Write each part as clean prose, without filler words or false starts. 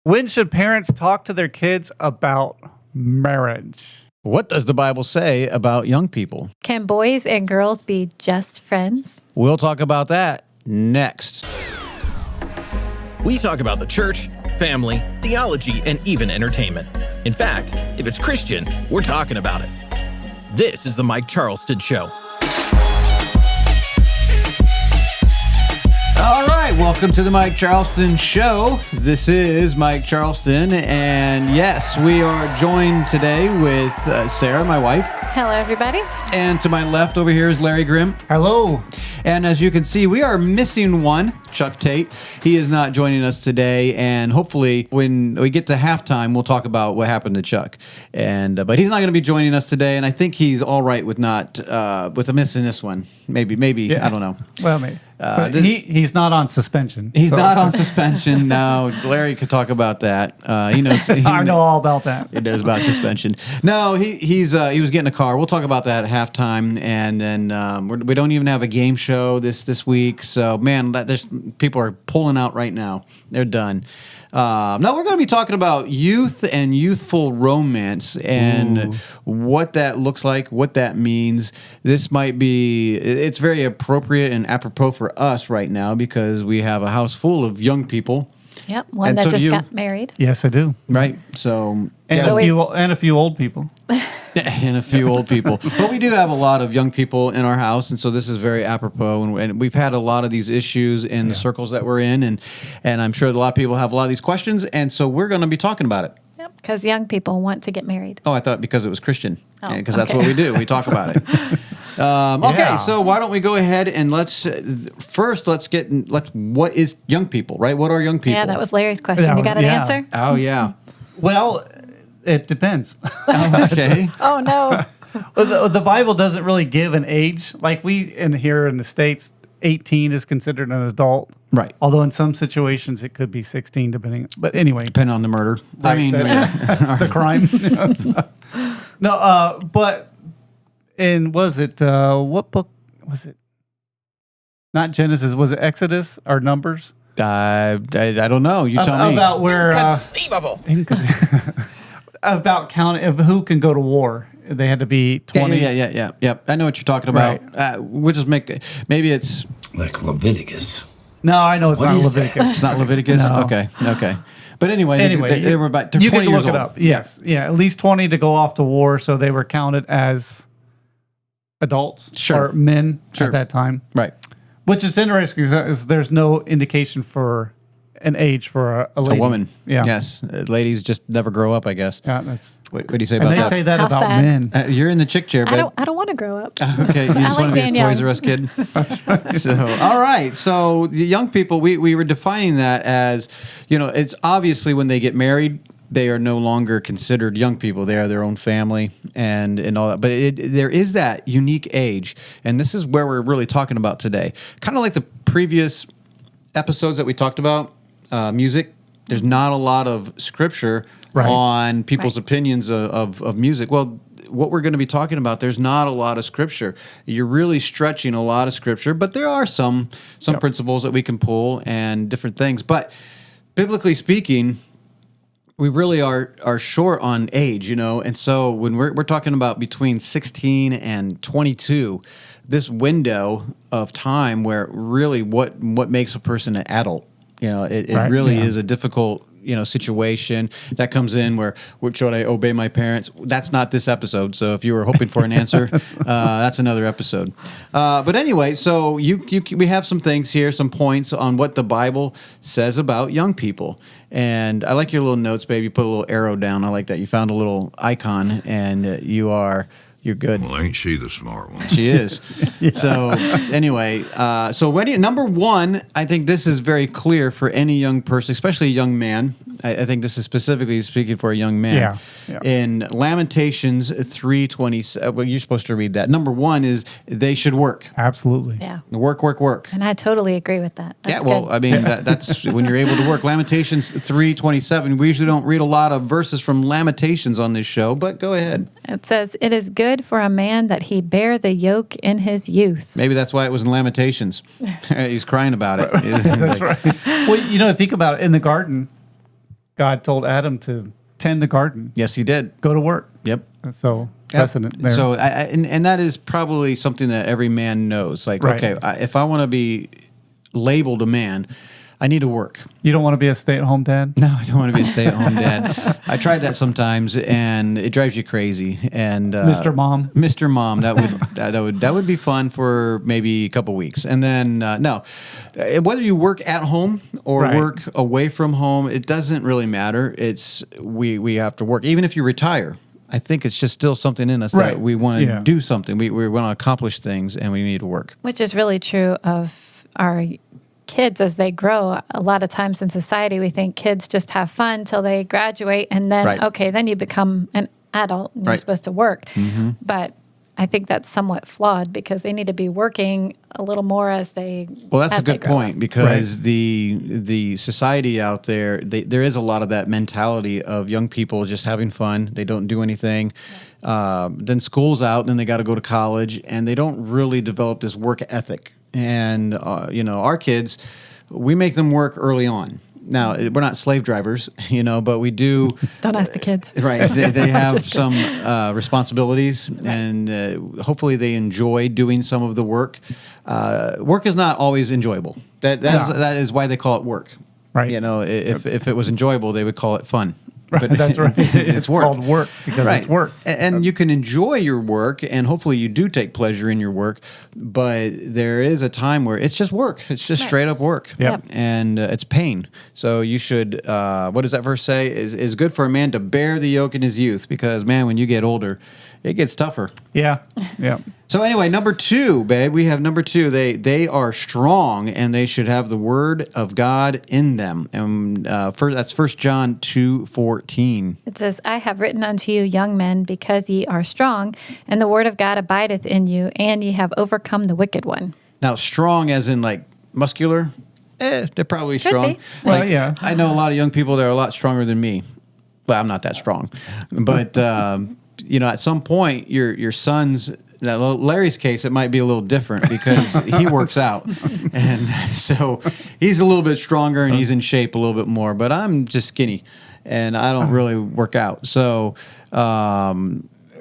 When should parents talk to their kids about marriage? What does the Bible say about young people? Can boys and girls be just friends? We'll talk about that next. We talk about the church, family, theology, and even entertainment. In fact, if it's Christian, we're talking about it. This is the Mike Charleston Show. All right, welcome to the Mike Charleston Show. This is Mike Charleston, and yes, we are joined today with Sarah, my wife. Hello, everybody. And to my left over here is Larry Grimm. Hello. And as you can see, we are missing one, Chuck Tate. He is not joining us today, and hopefully when we get to halftime, we'll talk about what happened to Chuck. And but he's not going to be joining us today, and I think he's all right with not with missing this one. Maybe, yeah. I don't know. Well, maybe. He's not on suspension. He's not on suspension. No, Larry could talk about that. He knows. I know all about that. He knows about suspension. No, he was getting a car. We'll talk about that at halftime, and then we don't even have a game show this week. So man, there's people are pulling out right now. They're done. Now we're going to be talking about youth and youthful romance and what that looks like, what that means. This might be, it's very appropriate and apropos for us right now because we have a house full of young people. Yep, one that just got married. Yes, I do. Right, so... And a few old people. And a few old people. But we do have a lot of young people in our house, and so this is very apropos. And we've had a lot of these issues in the circles that we're in, and I'm sure a lot of people have a lot of these questions, and so we're going to be talking about it. Yep, because young people want to get married. Oh, I thought because it was Christian, because that's what we do. We talk about it. Okay, so why don't we go ahead and what is young people, right? What are young people? Yeah, that was Larry's question. You got an answer? Oh, yeah. Well, it depends. Okay. Oh, no. Well, the Bible doesn't really give an age. Like here in the States, 18 is considered an adult. Right. Although in some situations it could be 16, but anyway. Depending on the murder. Right, the crime. No, but what book was it? Not Genesis. Was it Exodus or Numbers? I don't know. You tell me. About where... Inconceivable. About counting of who can go to war. They had to be 20. Yeah. I know what you're talking about. Right. We'll just maybe it's... Like Leviticus. No, I know it's not Leviticus. It's not Leviticus? No. Okay. But anyway, they were about 20 you can years look old. It up. Yes. Yeah, at least 20 to go off to war, so they were counted as adults or men at that time. Right. Which is interesting because there's no indication for an age for a lady. A woman. Yeah. Yes. Ladies just never grow up, I guess. Yeah, that's... What do you say about that? And they say that How about sad. men. You're in the chick chair, babe. I don't want to grow up. Okay, you just want to be a Toys R Us kid? That's right. So, all right. So the young people, we were defining that as, it's obviously when they get married, they are no longer considered young people. They are their own family and all that. But there is that unique age, and this is where we're really talking about today. Kind of like the previous episodes that we talked about, music. There's not a lot of scripture on people's opinions of music. Well, what we're going to be talking about, there's not a lot of scripture. You're really stretching a lot of scripture, but there are some principles that we can pull and different things. But biblically speaking, we really are short on age, and so when we're talking about between 16 and 22, this window of time where really what makes a person an adult, it really is a difficult situation that comes in where should I obey my parents? That's not this episode. So if you were hoping for an answer, that's another episode. But anyway, so we have some things here, some points on what the Bible says about young people. And I like your little notes, babe. You put a little arrow down. I like that. You found a little icon, and you're good. Well, ain't she the smart one? She is. So anyway, number one, I think this is very clear for any young person, especially a young man. I think this is specifically speaking for a young man. Yeah. In Lamentations 3:20, well, you're supposed to read that. Number one is they should work. Absolutely. Yeah. Work. And I totally agree with that. That's good. I mean, that's when you're able to work. Lamentations 3:27. We usually don't read a lot of verses from Lamentations on this show, but go ahead. It says, "It is good for a man that he bear the yoke in his youth." Maybe that's why it was in Lamentations. He's crying about it. That's right. Well, think about it in the garden. God told Adam to tend the garden. Yes, he did. Go to work. Yep. So precedent there. So, and that is probably something that every man knows. Like, Right. okay, if I want to be labeled a man, I need to work. You don't want to be a stay-at-home dad? No, I don't want to be a stay-at-home dad. I tried that sometimes, and it drives you crazy. And Mr. Mom. Mr. Mom, that would be fun for maybe a couple weeks, and then no, whether you work at home or Right. work away from home, it doesn't really matter. It's we have to work, even if you retire. I think it's just still something in us Right. that we want to Yeah. do something. We want to accomplish things, and we need to work. Which is really true of our kids as they grow. A lot of times in society, we think kids just have fun till they graduate, and then, Right. okay, then you become an adult and you're Right. supposed to work. But I think that's somewhat flawed because they need to be working a little more as they Well, that's as a they good grow point up. because the society out there, there is a lot of that mentality of young people just having fun. They don't do anything. Then school's out, then they got to go to college, and they don't really develop this work ethic. And our kids, we make them work early on. Now, we're not slave drivers, but we do. Don't ask the kids. Right. They have some responsibilities, and hopefully they enjoy doing some of the work. Work is not always enjoyable. That is why they call it work. Right. If it was enjoyable, they would call it fun. Right, that's right. It's work. called work because it's work. And you can enjoy your work, and hopefully you do take pleasure in your work, but there is a time where it's just work. It's just straight up work. Yep. And it's pain. So you should, what does that verse say? Is good for a man to bear the yoke in his youth, because, man, when you get older, it gets tougher. Yeah. So anyway, number 2, babe, we have number 2. They are strong, and they should have the word of God in them. And that's 1 John 2:14. It says, I have written unto you, young men, because ye are strong, and the word of God abideth in you, and ye have overcome the wicked one. Now, strong as in like muscular? They're probably Could strong. be. Well, Like, yeah. I know a lot of young people that are a lot stronger than me. Well, I'm not that strong. But, at some point, your son's... Now, Larry's case, it might be a little different because he works out. And so he's a little bit stronger and he's in shape a little bit more. But I'm just skinny and I don't really work out. So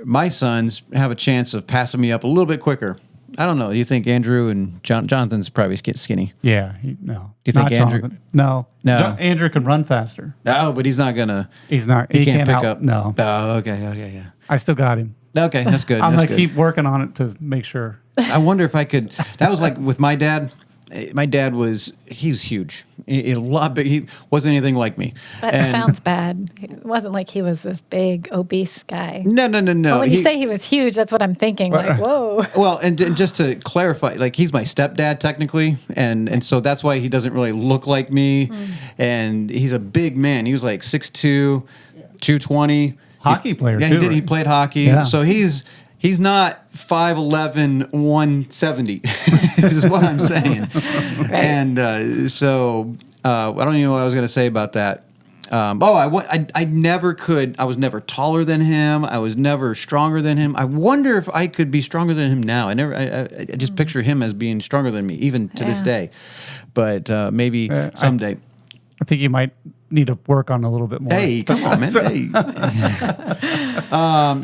my sons have a chance of passing me up a little bit quicker. I don't know. Do you think Andrew and Jonathan's probably skinny? Yeah. No. Do you think Not Andrew- Jonathan. No. No. Andrew can run faster. No, but he's not going to. He's not. He can't pick out, up. No. Oh, okay, yeah. I still got him. Okay, that's good. I'm that's going to good. keep working on it to make sure. I wonder if I could. That was like with my dad. My dad was huge. A lot big. He wasn't anything like me. That sounds bad. It wasn't like he was this big, obese guy. No. Well, when you say he was huge, that's what I'm thinking. Like, whoa. Well, and just to clarify, like he's my stepdad technically, and so that's why he doesn't really look like me. And he's a big man. He was like 6'2", 220. Hockey player, Yeah, too, he did. He right? played hockey. Yeah. So he's not 5'11", 170 is what I'm saying. Right. And so I don't even know what I was going to say about that. I never could. I was never taller than him. I was never stronger than him. I wonder if I could be stronger than him now. I just picture him as bebeing stronger than me, even to this day. But maybe someday. I think you might need to work on a little bit more. Hey, come on, man. Hey.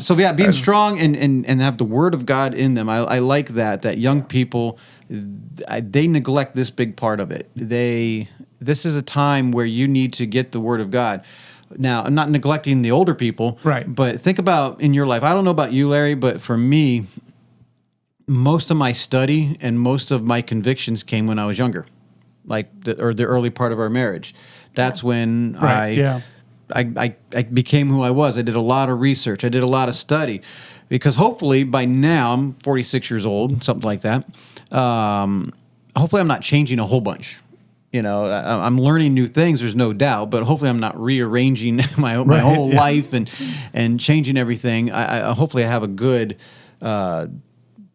So yeah, being strong and have the word of God in them. I like that young people, they neglect this big part of it. This is a time where you need to get the word of God. Now, I'm not neglecting the older people, Right. But think about in your life. I don't know about you, Larry, but for me, most of my study and most of my convictions came when I was younger, like the early part of our marriage. That's when I became who I was. I did a lot of research. I did a lot of study because hopefully by now I'm 46 years old, something like that. Hopefully I'm not changing a whole bunch. I'm learning new things. There's no doubt, but hopefully I'm not rearranging my whole life and changing everything. I hopefully I have a good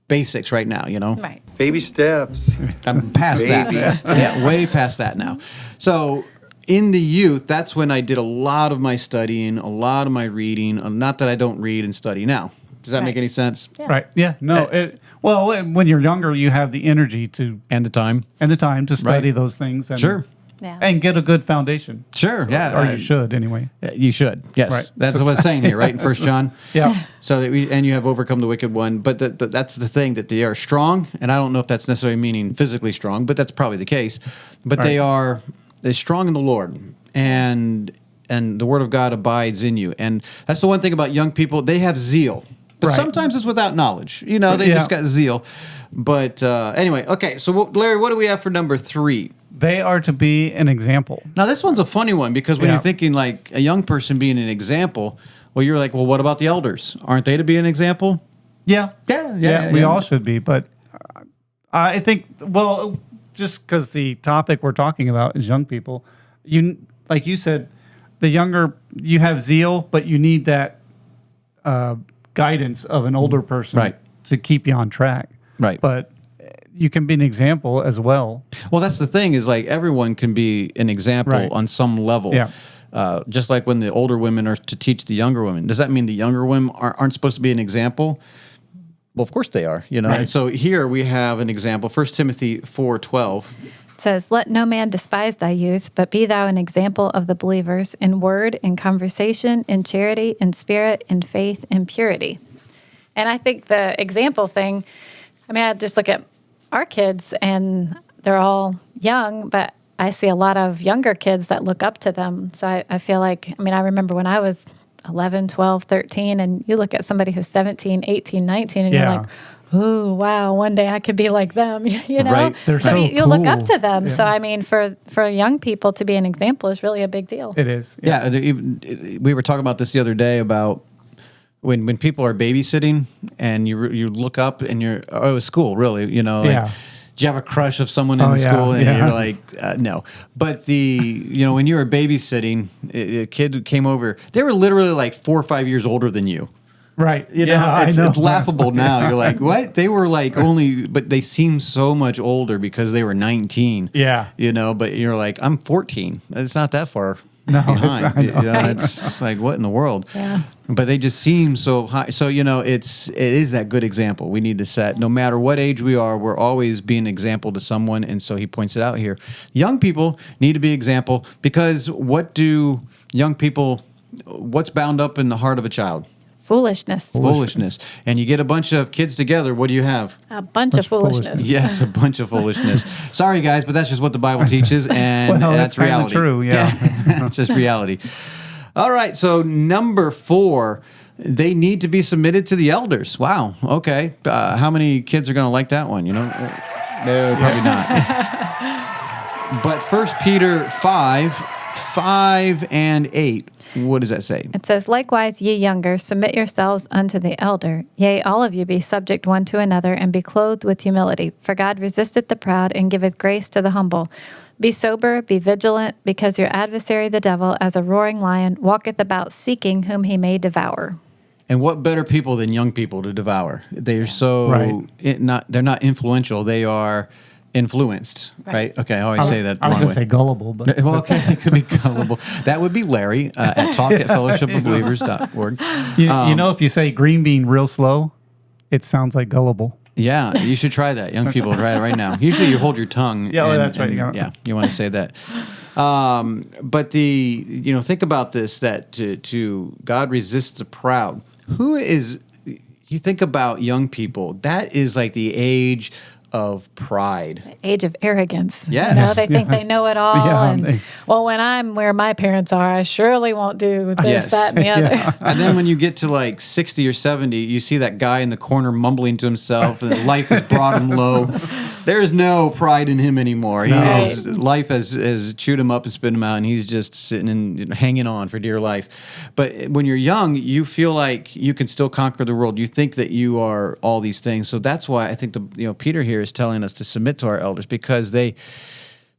basics right now. Right. Baby steps. I'm past that. Yeah, way past that now. So in the youth, that's when I did a lot of my studying, a lot of my reading. Not that I don't read and study now. Does that make any sense? Yeah. Right. Yeah. No. When you're younger, you have the energy to And the time. and the time to study those things. And Sure. and get a good foundation. Sure. Yeah. Or you should anyway. You should. Yes. Right. That's what it's saying here, right? In 1 John. Yeah. So that and you have overcome the wicked one. But that's the thing, that they are strong. And I don't know if that's necessarily meaning physically strong, but that's probably the case. But they're strong in the Lord. And the word of God abides in you. And that's the one thing about young people. They have zeal. But sometimes it's without knowledge. You know, they just got zeal. But anyway, okay. So, Larry, what do we have for number 3? They are to be an example. Now, this one's a funny one because when you're thinking like a young person being an example, well, you're like, well, what about the elders? Aren't they to be an example? Yeah. Yeah. We all should be. But I think, well, just because the topic we're talking about is young people, like you said, the younger, you have zeal, but you need that guidance of an older person to keep you on track. Right. But you can be an example as well. Well, that's the thing, is like everyone can be an example on some level. Yeah. Just like when the older women are to teach the younger women. Does that mean the younger women aren't supposed to be an example? Well, of course they are, you know. Right. And so here we have an example, 1 Timothy 4:12. Says, let no man despise thy youth, but be thou an example of the believers in word, in conversation, in charity, in spirit, in faith, in purity. And I think the example thing, I mean, I just look at our kids and they're all young, but I see a lot of younger kids that look up to them. So I feel like, I mean, I remember when I was 11, 12, 13, and you look at somebody who's 17, 18, 19, and you're like, oh, wow, one day I could be like them, you know? Right. They're so you cool. look up to them. Yeah. So, I mean, for young people to be an example is really a big deal. It is. Yeah, we were talking about this the other day about when people are babysitting and you look up and you're, at school, really, you know, like, do you have a crush of someone in the school? And you're like, no. But when you were babysitting, a kid came over, they were literally like 4 or 5 years older than you. Right. You know, it's laughable now. You're like, what? They were like but they seem so much older because they were 19. Yeah. You know, but you're like, I'm 14. It's not that far behind. It's like, what in the world? Yeah. But they just seem so high. So, you know, it is that good example we need to set. No matter what age we are, we're always being an example to someone. And so he points it out here. Young people need to be example because what's bound up in the heart of a child? Foolishness. And you get a bunch of kids together, what do you have? A bunch of foolishness. Yes, a bunch of foolishness. Sorry, guys, but that's just what the Bible teaches, and that's reality. True, yeah. It's just reality. All right, so number 4, they need to be submitted to the elders. Wow, okay. How many kids are going to like that one, you know? No, probably not. But 1 Peter 5 and 8. What does that say? It says, likewise, ye younger, submit yourselves unto the elder. Yea, all of you be subject one to another, and be clothed with humility. For God resisteth the proud, and giveth grace to the humble. Be sober, be vigilant, because your adversary the devil, as a roaring lion, walketh about seeking whom he may devour. And what better people than young people to devour? They're so they're not influential. They are influenced, right? Okay, I always say that the I was wrong going to say gullible, but well, okay, it could be gullible. That would be Larry at talk@fellowshipofbelievers.org. You know, if you say green bean real slow, it sounds like gullible. Yeah, you should try that. Young people, try it right now. Usually you hold your tongue. Yeah, that's right. You want to say that. But think about this, that to God resists the proud. You think about young people, that is like the age of pride. Age of arrogance. Yes. You know, they think they know it all. Yeah, when I'm where my parents are, I surely won't do this, that, and the other. And then when you get to like 60 or 70, you see that guy in the corner mumbling to himself, and life has brought him low. There's no pride in him anymore. Life has chewed him up and spit him out, and he's just sitting and hanging on for dear life. But when you're young, you feel like you can still conquer the world. You think that you are all these things. So that's why I think Peter here is telling us to submit to our elders, because they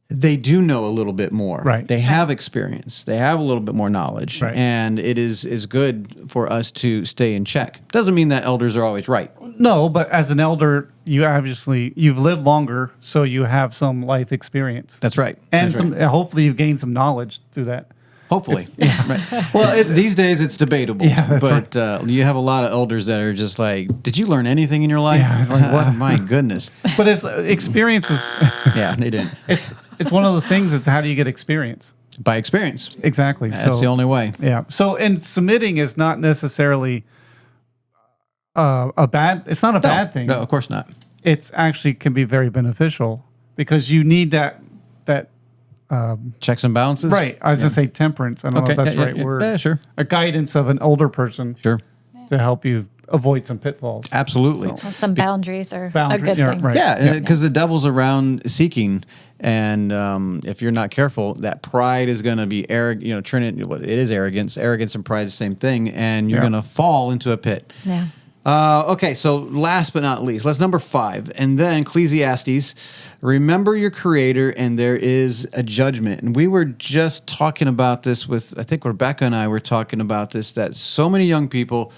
do know a little bit more. Right. They have experience. They have a little bit more knowledge. Right. And it is good for us to stay in check. Doesn't mean that elders are always right. No, but as an elder, you've lived longer, so you have some life experience. That's right. And hopefully you've gained some knowledge through that. Hopefully. Right. Well, these days it's debatable. Yeah, but you have a lot of elders that are just like, did you learn anything in your life? Yeah, it's like, what? My goodness. But it's experiences. Yeah, they didn't. it's one of those things. It's how do you get experience? By experience. Exactly. That's the only way. Yeah. So, and submitting is not necessarily a bad. It's not a bad thing. No, of course not. It's actually can be very beneficial because you need that. Checks and balances. Right. I was gonna say temperance. I don't know if that's the right word. Yeah, sure. A guidance of an older person. Sure. To help you avoid some pitfalls. Absolutely. Well, some boundaries are a Boundaries, good yeah, thing. right. Yeah, because the devil's around seeking, and if you're not careful, that pride is going to be arrogant. You know, turn it. It is arrogance. Arrogance and pride is the same thing, and you're Yeah. going to fall into a pit. Yeah. Okay, so last but not least, let's number 5, and then Ecclesiastes. Remember your Creator, and there is a judgment. And we were just talking about this with, I think Rebecca and I were talking about this, that so many young people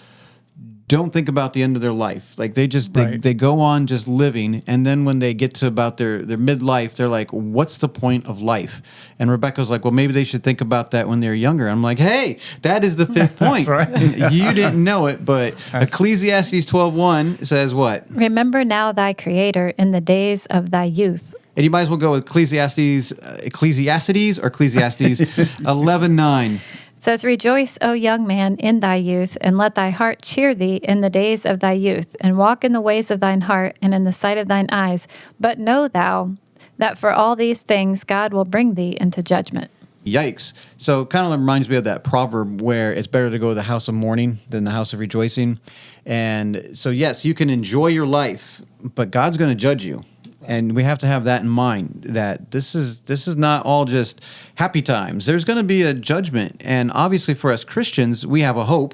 don't think about the end of their life. Like they just they go on just living, and then when they get to about their midlife, they're like, what's the point of life? And Rebecca's like, well, maybe they should think about that when they're younger. I'm like, hey, that is the 5th point. right. You didn't know it, but Ecclesiastes 12:1 says what? Remember now thy Creator in the days of thy youth. And you might as well go with Ecclesiastes or Ecclesiastes 11:9. Says, rejoice, O young man, in thy youth, and let thy heart cheer thee in the days of thy youth, and walk in the ways of thine heart, and in the sight of thine eyes. But know thou that for all these things God will bring thee into judgment. Yikes. So it kind of reminds me of that proverb where it's better to go to the house of mourning than the house of rejoicing. And so, yes, you can enjoy your life, but God's going to judge you. And we have to have that in mind, that this is not all just happy times. There's going to be a judgment. And obviously for us Christians, we have a hope,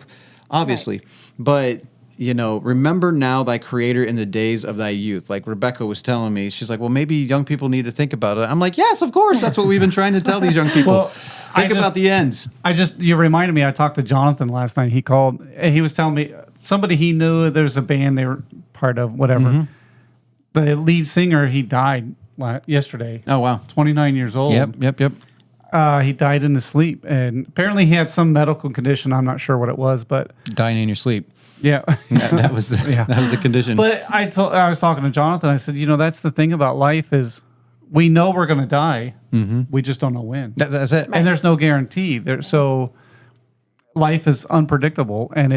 obviously. Right. But, you know, remember now thy Creator in the days of thy youth. Like Rebecca was telling me, she's like, well, maybe young people need to think about it. I'm like, yes, of course. That's what we've been trying to tell these young people. Well, think about the ends. You reminded me, I talked to Jonathan last night. He called, and he was telling me somebody he knew, there's a band they were part of, whatever. Mm-hmm. The lead singer, he died yesterday. Oh, wow. 29 years old. Yep. He died in his sleep. And apparently he had some medical condition. I'm not sure what it was, but... Dying in your sleep. Yeah. that was the condition. But I was talking to Jonathan. I said, you know, that's the thing about life is we know we're going to die. Mm-hmm. We just don't know when. That's it. And there's no guarantee. So life is unpredictable, and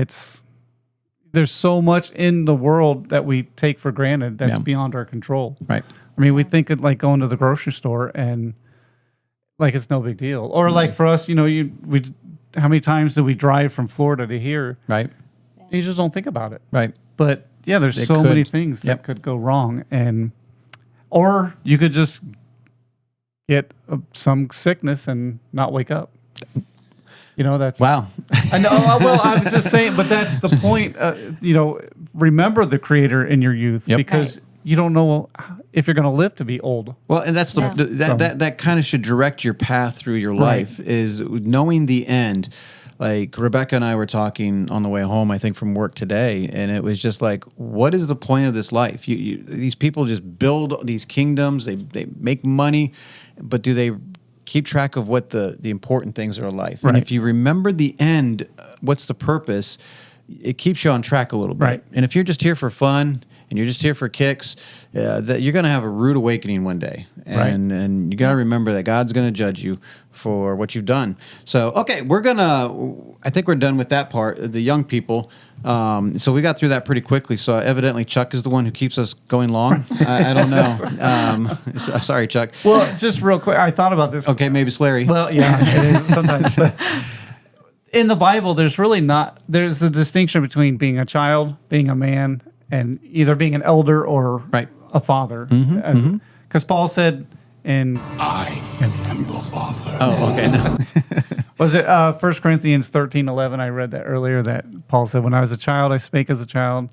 there's so much in the world that we take for granted that's beyond our control. Right. I mean, we think of like going to the grocery store and like it's no big deal. Or like for us, you know, how many times do we drive from Florida to here? Right. You just don't think about it. Right. But yeah, there's so many things that could go wrong, or you could just get some sickness and not wake up. You know, that's... Wow. I know. Well, I was just saying, but that's the point. You know, remember the Creator in your youth because you don't know if you're going to live to be old. Well, and that's that kind of should direct your path through your life is knowing the end. Like Rebecca and I were talking on the way home, I think from work today, and it was just like, what is the point of this life? These people just build these kingdoms, they make money, but do they keep track of what the important things are in life? Right. And if you remember the end, what's the purpose, it keeps you on track a little bit. Right. And if you're just here for fun and you're just here for kicks, that you're going to have a rude awakening one day. And you got to remember that God's going to judge you for what you've done. So, okay, I think we're done with that part, the young people. So we got through that pretty quickly. So evidently Chuck is the one who keeps us going long. I don't know. Sorry, Chuck. Well, just real quick, I thought about this. Okay, maybe it's Larry. Well, yeah, it is sometimes. But in the Bible, there's a distinction between being a child, being a man, and either being an elder or a father. Because Paul said in... I am your father. Oh, okay. No. Was it 1 Corinthians 13:11? I read that earlier that Paul said, when I was a child, I spake as a child,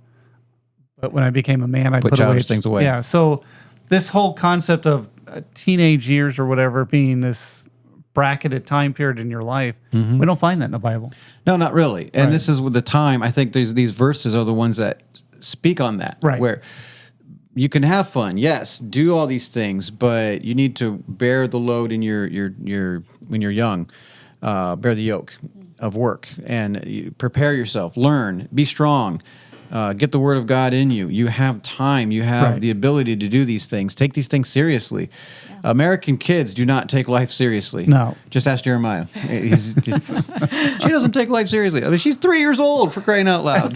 but when I became a man, I put childish things away. Yeah, so this whole concept of teenage years or whatever being this bracketed time period in your life, we don't find that in the Bible. No, not really. And this is with the time, I think these verses are the ones that speak on that. Right. Where you can have fun, yes, do all these things, but you need to bear the load in your when you're young, bear the yoke of work, and you prepare yourself, learn, be strong, Get the Word of God in you. You have time. You have Right. the ability to do these things. Take these things seriously. American kids do not take life seriously. No. Just ask Jeremiah. She doesn't take life seriously. I mean, she's 3 years old, for crying out loud.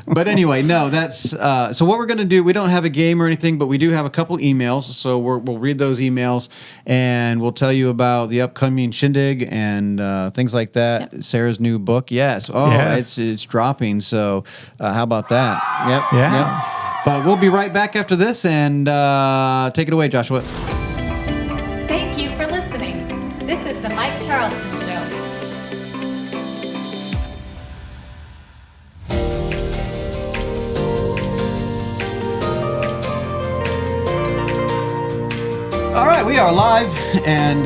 but anyway, no, that's so what we're going to do. We don't have a game or anything, but we do have a couple emails. So we'll read those emails and we'll tell you about the upcoming shindig and things like that. Yep. Sarah's new book. Yes. Oh, Yes. it's dropping. So how about that? Yep. Yeah. Yep. But we'll be right back after this and take it away, Joshua. Thank you for listening. This is the Mike Charleston Show. All right, we are live, and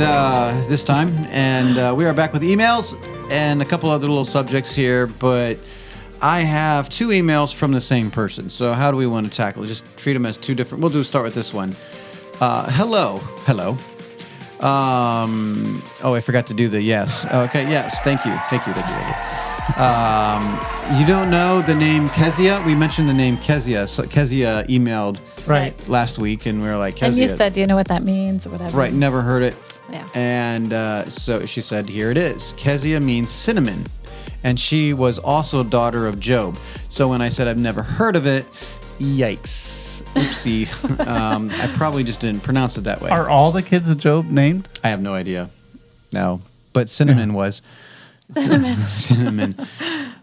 this time, and we are back with emails and a couple other little subjects here, but I have 2 emails from the same person. So how do we want to tackle it? Just treat them as 2 different. We'll start with this one. Hello. Oh, I forgot to do the yes. Okay, yes. Thank you. You don't know the name Kezia? We mentioned the name Kezia. So Kezia emailed Right. last week, and we were like, Kezia. And you said, do you know what that means or whatever? Right, never heard it. Yeah. And so she said, here it is. Kezia means cinnamon. And she was also a daughter of Job. So when I said I've never heard of it, yikes. Oopsie. I probably just didn't pronounce it that way. Are all the kids of Job named? I have no idea. No. But cinnamon was. Cinnamon.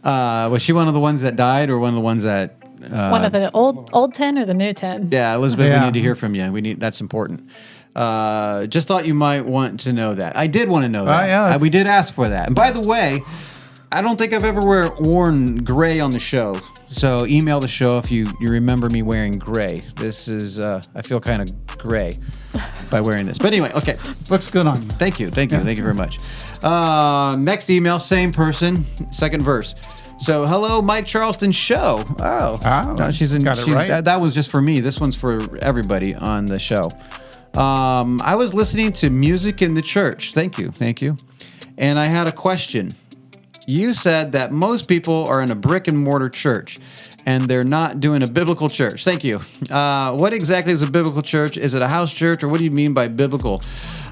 Was she one of the ones that died or one of the ones that... One of the old 10 or the new 10? Yeah, Elizabeth, we Yeah. need to hear from you. That's important. Just thought you might want to know that. I did want to know that. yeah, that's- We did ask for that. And by the way, I don't think I've ever worn gray on the show. So email the show if you remember me wearing gray. This is, I feel kind of gray by wearing this. But anyway, okay. Looks good on you. Thank you very much. Next email, same person, second verse. So, hello, Mike Charleston Show. Oh, no, got it right. That was just for me. This one's for everybody on the show. I was listening to music in the church. Thank you. And I had a question. You said that most people are in a brick and mortar church and they're not doing a biblical church. Thank you. What exactly is a biblical church? Is it a house church, or what do you mean by biblical?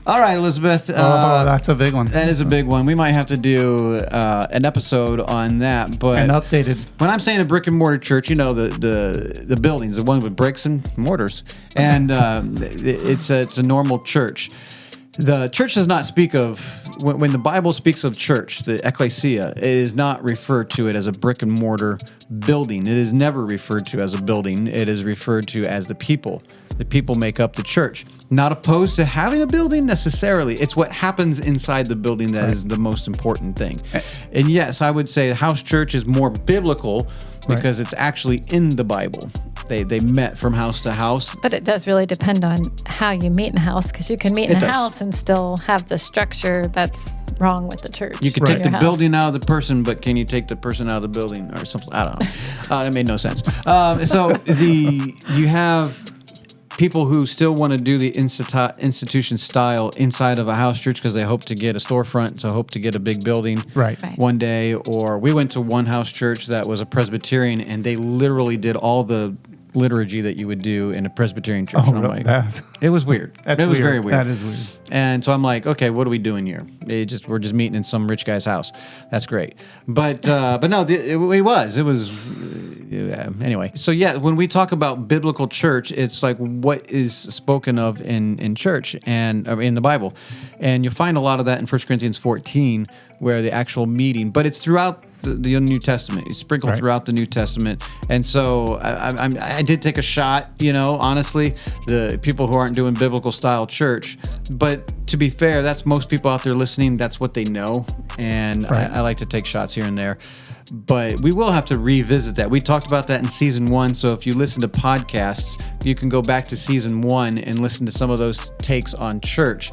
All right, Elizabeth. That's a big one. That is a big one. We might have to do an episode on that. But And updated. when I'm saying a brick and mortar church, you know the buildings, the one with bricks and mortars, and it's a normal church. The church does not speak of, when the Bible speaks of church, the ecclesia, it is not referred to it as a brick and mortar building. It is never referred to as a building. It is referred to as the people. The people make up the church. Not opposed to having a building necessarily. It's what happens inside the building that is the most important thing. And yes, I would say house church is more biblical because it's actually in the Bible. They met from house to house. But it does really depend on how you meet in a house, because you can meet in It a does. house and still have the structure that's wrong with the church. You could in take your the house. building out of the person, but can you take the person out of the building or something? I don't know. That made no sense. So you have people who still want to do the institution style inside of a house church because they hope to get a storefront, so hope to get a big building Right. one day. Or we went to one house church that was a Presbyterian, and they literally did all the liturgy that you would do in a Presbyterian church. And I'm like, it was weird. It was very weird. That is weird. And so I'm like, okay, what are we doing here? We're just meeting in some rich guy's house. That's great. But no, it was. Anyway. So yeah, when we talk about biblical church, it's like what is spoken of in church and in the Bible, and you'll find a lot of that in 1 Corinthians 14, where the actual meeting. But it's throughout the New Testament. It's sprinkled throughout the New Testament. And so I did take a shot, honestly, the people who aren't doing biblical style church. But to be fair, that's most people out there listening. That's what they know. And I like to take shots here and there. But we will have to revisit that. We talked about that in season 1. So if you listen to podcasts, you can go back to season 1 and listen to some of those takes on church.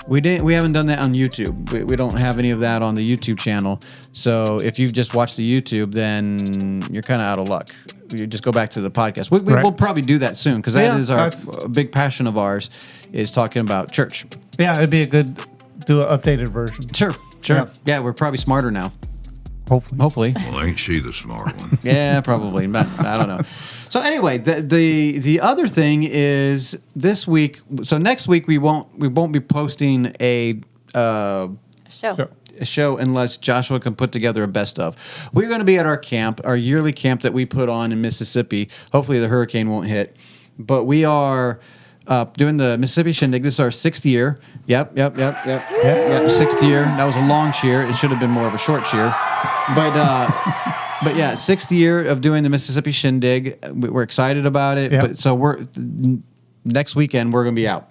We haven't done that on YouTube. We don't have any of that on the YouTube channel. So if you've just watched the YouTube, then you're kind of out of luck. You just go back to the podcast. We'll probably do that soon, because that is a big passion of ours, is talking about church. Yeah, it'd be a good do an updated version. Sure. Yeah, we're probably smarter now. Hopefully. Well, ain't she the smart one? Yeah, probably. But I don't know. So anyway, the other thing is this week. So next week we won't be posting a Show. Sure. show unless Joshua can put together a best of. We're going to be at our camp, our yearly camp that we put on in Mississippi. Hopefully the hurricane won't hit, but we are doing the Mississippi Shindig. This is our 6th year. Yep. 6th year. That was a long cheer. It should have been more of a short cheer, but yeah, 6th year of doing the Mississippi Shindig. We're excited about it. Yep. But so next weekend we're going to be out,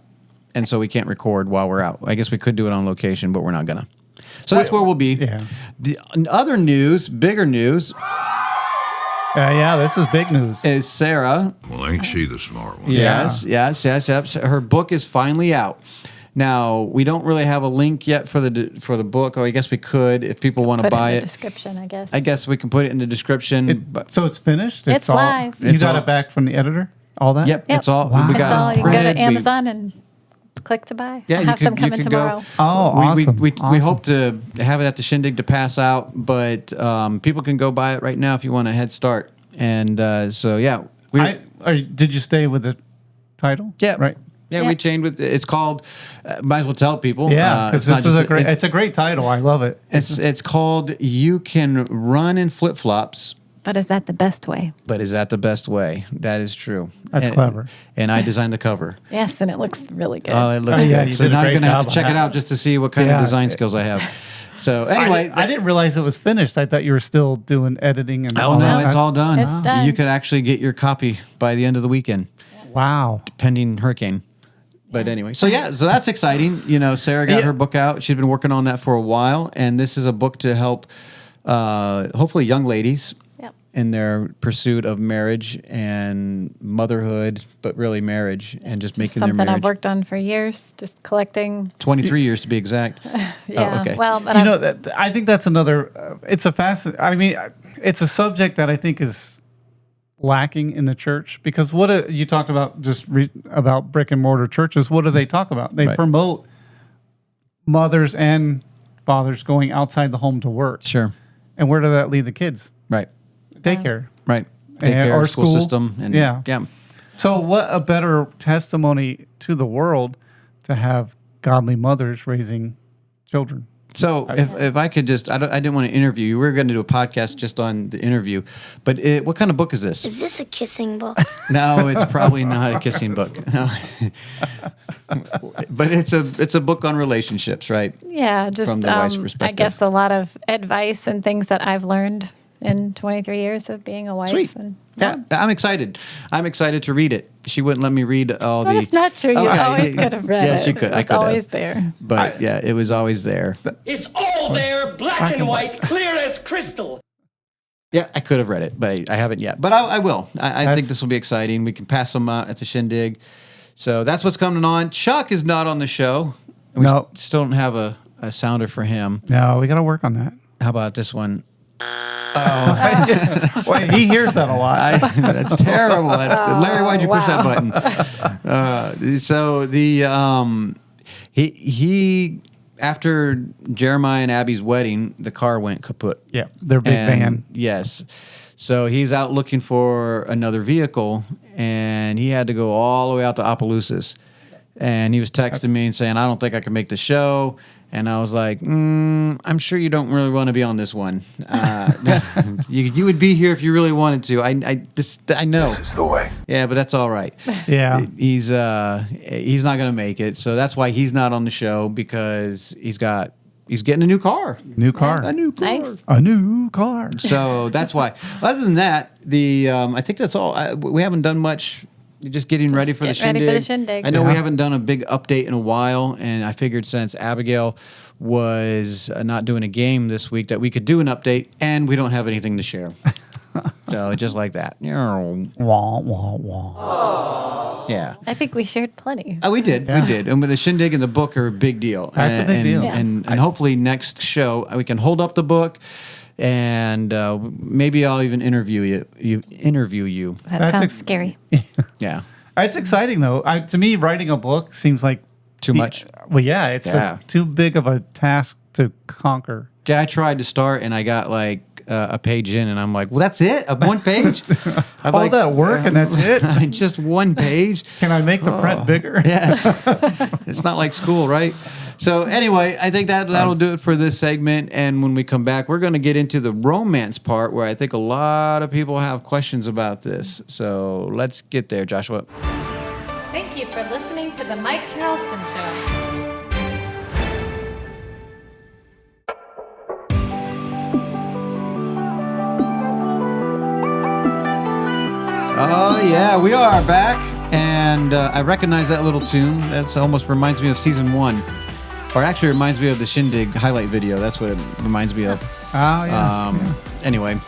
and so we can't record while we're out. I guess we could do it on location, but we're not gonna. So that's where we'll be. Yeah. The other news, bigger news, Yeah, this is big news. is Sarah. Well, ain't she the smart one? Yes. Her book is finally out. Now we don't really have a link yet for the book. Oh, I guess we could if people want to Put buy in the it. description, I guess. I guess we can put it in the description. But So it's finished? It's all, live. You It's got all- it back from the editor? All that? yep, it's all. Wow. We That's got all. it You can go printed. to Amazon and click to buy. Yeah, I'll you have some could- you coming could go- tomorrow. Oh, awesome. We Awesome. hope to have it at the Shindig to pass out, but people can go buy it right now if you want a head start. And so yeah, Did you stay with the title? yeah, Right. Yeah, Yeah. we changed with. It's called. Might as well tell people. Yeah, because it's this not is just- it's a great title. I love it. It's called "You Can Run in Flip Flops." But is that the best way? But is that the best way? That is true. That's clever. And I designed the cover. Yes, and it looks really good. Oh, it looks Yeah, good. you So did a now you're great gonna have job to check on it that. out just to see what kind Yeah. of design skills I have. So anyway, I didn't realize it was finished. I thought you were still doing editing and oh all no, that. it's all done. It's done. You could actually get your copy by the end of the weekend, Wow. pending hurricane. But anyway, so that's exciting. You know, Sarah got Yeah. her book out. She's been working on that for a while, and this is a book to help, hopefully, young ladies Yep. in their pursuit of marriage and motherhood, but really marriage and just making their Something marriage. I've worked on for years, just collecting. 23 years to be exact. Yeah. Oh, okay. Well, but You I've- know, I think that's another. It's a it's a subject that I think is lacking in the church because you talked about about brick and mortar churches. What do they talk about? They Right. promote mothers and fathers going outside the home to work. Sure. And where does that lead the kids? Right. Daycare. Right. And- Daycare, or school school. system. And, Yeah. Yeah. So, what a better testimony to the world to have godly mothers raising children. So if I could just, I didn't want to interview you. We were going to do a podcast just on the interview. But what kind of book is this? Is this a kissing book? No, it's probably not a kissing book. No. But it's a book on relationships, right? Yeah, just From the wife's I perspective. guess a lot of advice and things that I've learned in 23 years of being a wife. Sweet. And, Yeah, I'm excited. I'm excited to read it. She wouldn't let me read all well, the. that's not true. You Okay. always could have read Yeah, it. she could. It I was could have. always there. But yeah, it was always there. It's all there, black and white, clear as crystal. Yeah, I could have read it, but I haven't yet. But I will. I That's- think this will be exciting. We can pass them out at the Shindig. So that's what's coming on. Chuck is not on the show. And we No. still don't have a sounder for him. No, we got to work on that. How about this one? Wait, he hears that a lot. That's terrible. Larry, why'd you push that button? So the he after Jeremiah and Abby's wedding, the car went kaput. Yeah, their big van. Yes. So he's out looking for another vehicle, and he had to go all the way out to Opelousas. And he was texting me and saying, "I don't think I can make the show." And I was like, "I'm sure you don't really want to be on this one. You would be here if you really wanted to. I know. This is the way. Yeah, but that's all right. Yeah. He's not going to make it. So that's why he's not on the show, because he's getting a new car. New car. A new car. Nice. A new car. So that's why. Other than that, I think that's all. We haven't done much. Just getting ready for the get ready Shindig. for the Shindig. I know we Yeah. haven't done a big update in a while, and I figured since Abigail was not doing a game this week that we could do an update, and we don't have anything to share. So just like that. Wah, wah, wah. Yeah. I think we shared plenty. Oh, we did. Yeah. We did. And with the Shindig and the book are a big deal. That's a big deal. Yeah. And hopefully next show we can hold up the book, and maybe I'll even interview you. That That's sounds scary. Yeah. It's exciting though. To me, writing a book seems like Too much. Well, yeah, it's Yeah. too big of a task to conquer. Yeah, I tried to start, and I got like a page in, and I'm like, well, that's it, one page. I'm All that work and that's it. just one page. Can I make the print bigger? Yes, it's not like school, right? So anyway, I think that'll do it for this segment. And when we come back, we're going to get into the romance part, where I think a lot of people have questions about this. So let's get there, Joshua. Thank you for listening to the Mike Charleston Show. Oh yeah, we are back, and I recognize that little tune. That almost reminds me of season 1, or actually reminds me of the Shindig highlight video. That's what it reminds me of. Oh, yeah. Anyway,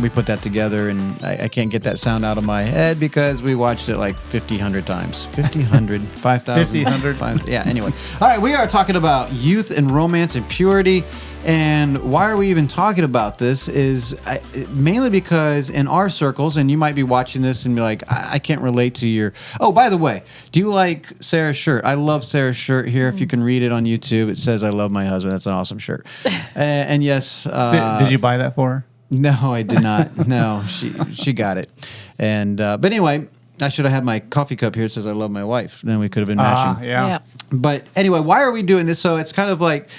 we put that together, and I can't get that sound out of my head because we watched it like 1,500 times. 1,500, 5,000. 1,500. Yeah, anyway. All right, we are talking about youth and romance and purity. And why are we even talking about this is mainly because in our circles, and you might be watching this and be like, I can't relate to your... Oh, by the way, do you like Sarah's shirt? I love Sarah's shirt here. If you can read it on YouTube, it says, I love my husband. That's an awesome shirt. And yes... Did you buy that for her? No, I did not. No, she got it. And but anyway, I should have had my coffee cup here. It says, I love my wife. Then we could have been matching. Yeah. But anyway, why are we doing this? So it's kind of like...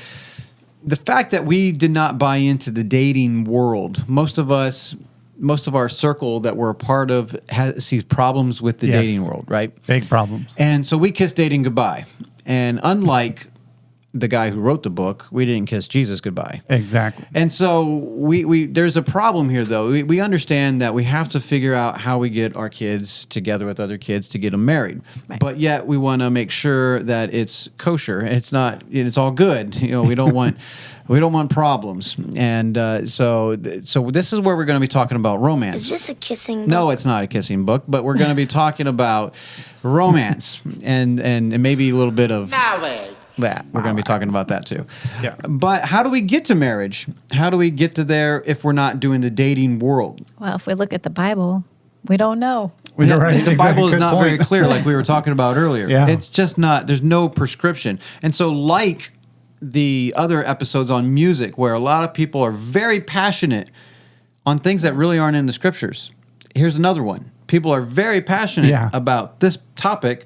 The fact that we did not buy into the dating world, most of our circle that we're a part of sees problems with the dating world, right? Big problems. And so we kissed dating goodbye. And unlike the guy who wrote the book, we didn't kiss Jesus goodbye. Exactly. And so we there's a problem here, though. We understand that we have to figure out how we get our kids together with other kids to get them married. Right. But yet we want to make sure that it's kosher. It's not. It's all good. You know, we don't want. We don't want problems. And so this is where we're going to be talking about romance. Is this a kissing book? No, it's not a kissing book, but we're going to be talking about romance and maybe a little bit of that. We're going to be talking about that too. Yeah. But how do we get to marriage? How do we get to there if we're not doing the dating world? Well, if we look at the Bible, we don't know. You're right. The Bible is Good not point. very clear, like we were talking about earlier. Yeah. It's just not, there's no prescription. And so like the other episodes on music, where a lot of people are very passionate on things that really aren't in the scriptures. Here's another one. People are very passionate about this topic,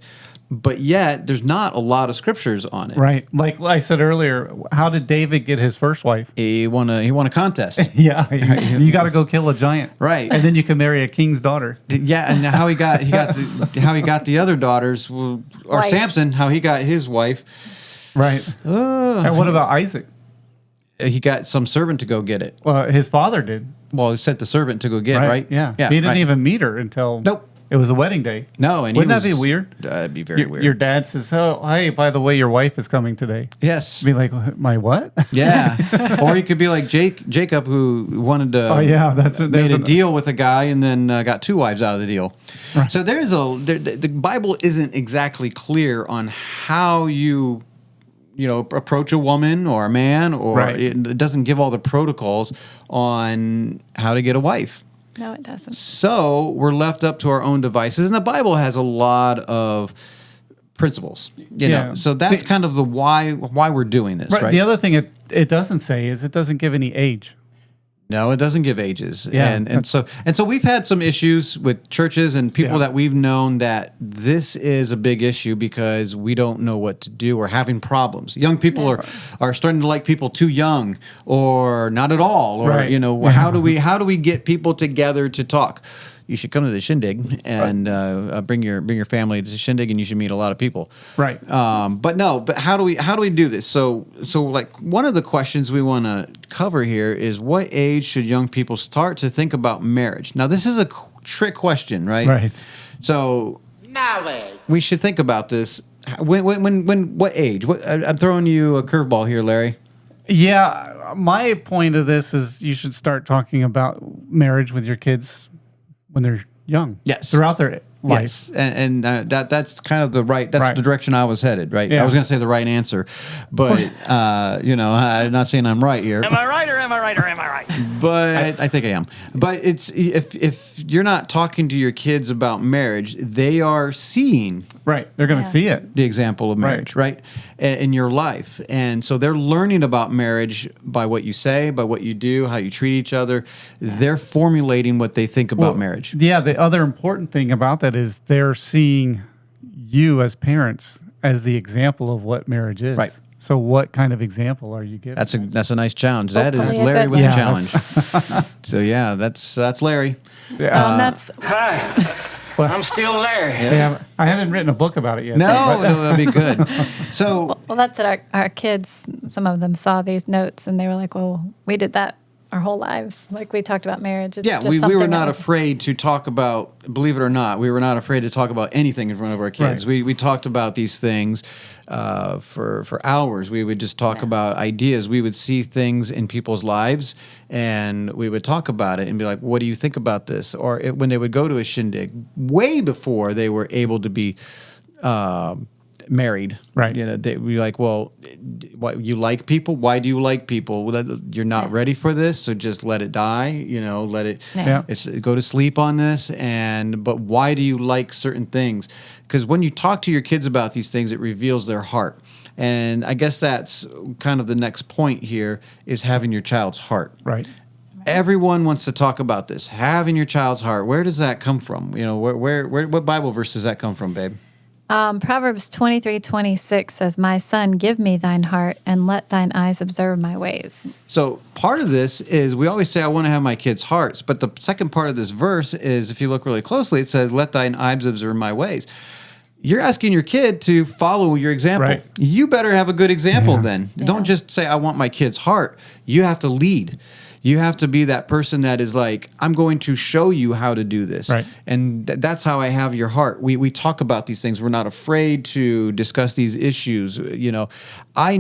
but yet there's not a lot of scriptures on it. Right. Like I said earlier, how did David get his first wife? He won a contest. Yeah. You got to go kill a giant. Right. And then you can marry a king's daughter. Yeah, and how he got the other daughters, or Wife. Samson, how he got his wife. Right. And what about Isaac? He got some servant to go get it. Well, his father did. Well, he sent the servant to go get, right? Yeah. He didn't even meet her until it was the wedding day. No, and wouldn't that be weird? That'd be very weird. Your dad says, "Oh, hey, by the way, your wife is coming today." Yes. Be like, my what? Yeah. Or you could be like Jacob, who wanted to. Oh yeah, made a deal with a guy and then got 2 wives out of the deal. Right. So the Bible isn't exactly clear on how you approach a woman or a man, or it doesn't give all the protocols on how to get a wife. No, it doesn't. So we're left up to our own devices, and the Bible has a lot of principles. You know, so that's kind of the why we're doing this, right? The other thing it doesn't say is it doesn't give any age. No, it doesn't give ages. Yeah, and so we've had some issues with churches and people that we've known that this is a big issue because we don't know what to do. We're having problems. Young people are starting to like people too young or not at all. Or how do we get people together to talk? You should come to the Shindig and bring your family to the Shindig, and you should meet a lot of people. Right. But how do we do this? So like one of the questions we want to cover here is, what age should young people start to think about marriage? Now, this is a trick question, right? Right. So we should think about this. When what age? I'm throwing you a curveball here, Larry. Yeah, my point of this is you should start talking about marriage with your kids when they're young. Yes. Throughout their life. Yes. And that's kind of the direction I was headed, right? Yeah. I was going to say the right answer, but I'm not saying I'm right here. Am I right or am I right or am I right? But I think I am. But it's if you're not talking to your kids about marriage, they are seeing Right. They're going to Yeah. see it. the example of marriage, right? In your life. And so they're learning about marriage by what you say, by what you do, how you treat each other. They're formulating what they think about marriage. Yeah. The other important thing about that is they're seeing you as parents as the example of what marriage is. Right. So what kind of example are you giving? That's a nice challenge. That is Hopefully a Larry good with one. the challenge. So yeah, that's Larry. That's Hi, I'm still Larry. I haven't written a book about it yet. No, that'd be good. So well, that's what our kids. Some of them saw these notes and they were like, "Well, we did that our whole lives. Like we talked about marriage." It's yeah, just we were something not that was- afraid to talk about, believe it or not, we were not afraid to talk about anything in front of our kids. Right. We talked about these things for hours. We would just talk about ideas. We would see things in people's lives and we would talk about it and be like, what do you think about this? Or when they would go to a shindig, way before they were able to be married. Right. You know, they'd be like, well, what, you like people? Why do you like people? Well, you're not ready for this, so just let it die. You know, let it Yeah. go to sleep on this. But why do you like certain things? Because when you talk to your kids about these things, it reveals their heart. And I guess that's kind of the next point here is having your child's heart. Right. Everyone wants to talk about this. Having your child's heart. Where does that come from? You know, what Bible verse does that come from, babe? Proverbs 23:26 says, "My son, give me thine heart, and let thine eyes observe my ways." So part of this is we always say, I want to have my kids' hearts. But the second part of this verse is, if you look really closely, it says, let thine eyes observe my ways. You're asking your kid to follow your example. Right. You better have a good example then. Don't just say, I want my kid's heart. You have to lead. You have to be that person that is like, I'm going to show you how to do this. Right. And that's how I have your heart. We talk about these things. We're not afraid to discuss these issues. You know I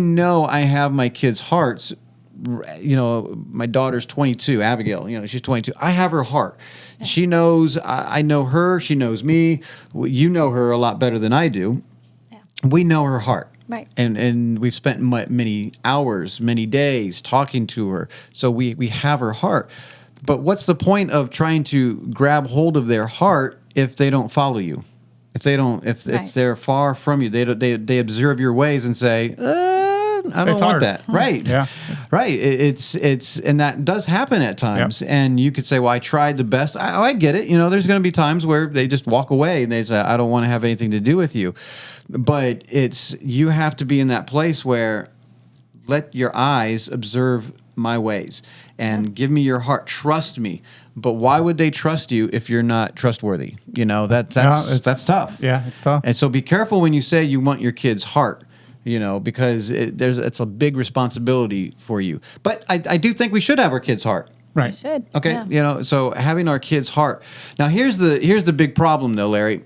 have my kids' hearts. You know, my daughter's 22, Abigail, you know, she's 22. I have her heart. She knows, I know her. She knows me. You know her a lot better than I do. Yeah. We know her heart. Right. And we've spent many hours, many days talking to her. So we have her heart. But what's the point of trying to grab hold of their heart if they don't follow you? If they're far from you, they observe your ways and say, I don't It's want hard. that. Right. Yeah. Right. It's and that does happen at times. Yep. And you could say, well, I tried the best. I get it. You know, there's going to be times where they just walk away and they say, I don't want to have anything to do with you. But you have to be in that place where let your eyes observe my ways and give me your heart. Trust me. But why would they trust you if you're not trustworthy? You know, that's tough. Yeah, it's tough. And so be careful when you say you want your kid's heart, you know, because it's a big responsibility for you. But I do think we should have our kid's heart. Right. Should. Okay, Yeah. you know, so having our kids' heart. Now, here's the big problem, though, Larry.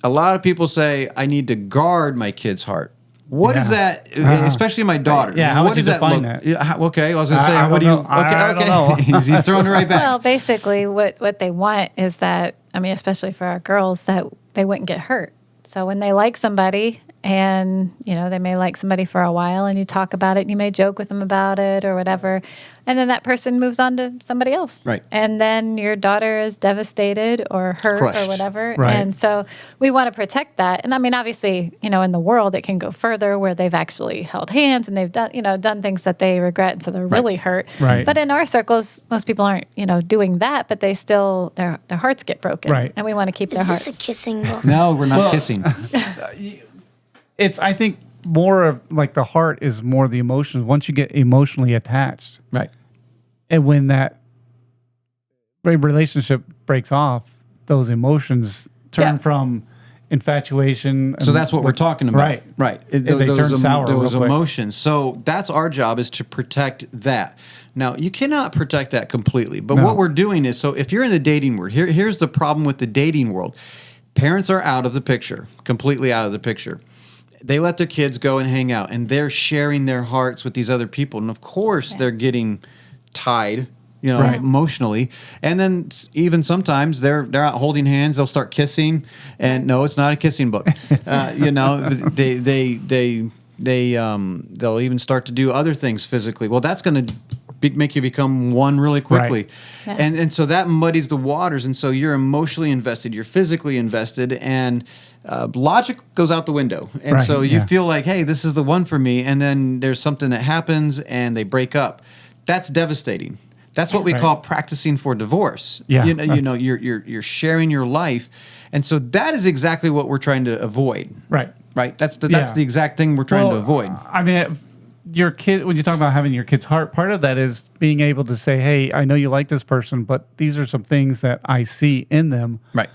A lot of people say I need to guard my kid's heart. What is that? Especially my daughter. Yeah, how what would you does define look? that? Yeah, okay, I was gonna say, I what do don't you? know. I don't know. He's throwing it right back. Well, basically, what they want is that, I mean, especially for our girls, that they wouldn't get hurt. So when they like somebody, and you know they may like somebody for a while, and you talk about it, and you may joke with them about it or whatever, and then that person moves on to somebody else, Right. And then your daughter is devastated or hurt Crushed. or whatever, Right. and so we want to protect that. And I mean, obviously, you know, in the world, it can go further where they've actually held hands and they've done things that they regret, and so they're really hurt. Right. But in our circles, most people aren't, doing that, but they still their hearts get broken, Right. And we want to keep their Is hearts. this a kissing book? No, we're not kissing. It's, I think, more of like the heart is more the emotions. Once you get emotionally attached, Right. and when that relationship breaks off, those emotions turn Yeah. from infatuation. So that's what we're talking about. Right. Right. They turn sour Those real quick. emotions. So that's our job, is to protect that. Now, you cannot protect that completely. But No. what we're doing is, so if you're in the dating world, here's the problem with the dating world. Parents are out of the picture, completely out of the picture. They let their kids go and hang out, and they're sharing their hearts with these other people. And of course, they're getting tied, Right. emotionally. And then even sometimes they're out holding hands. They'll start kissing, and no, it's not a kissing book. They'll even start to do other things physically. Well, that's going to make you become one really quickly. Right. Yeah. And so that muddies the waters. And so you're emotionally invested, you're physically invested, and logic goes out the window. And Right, so you yeah. feel like, hey, this is the one for me. And then there's something that happens and they break up. That's devastating. That's what we Right. call practicing for divorce. Yeah, you that's- know, you're sharing your life. And so that is exactly what we're trying to avoid. Right. Right? That's the Yeah. exact thing we're trying to avoid. I mean, your kid, when you talk about having your kid's heart, part of that is being able to say, hey, I know you like this person, but these are some things that I see in them Right.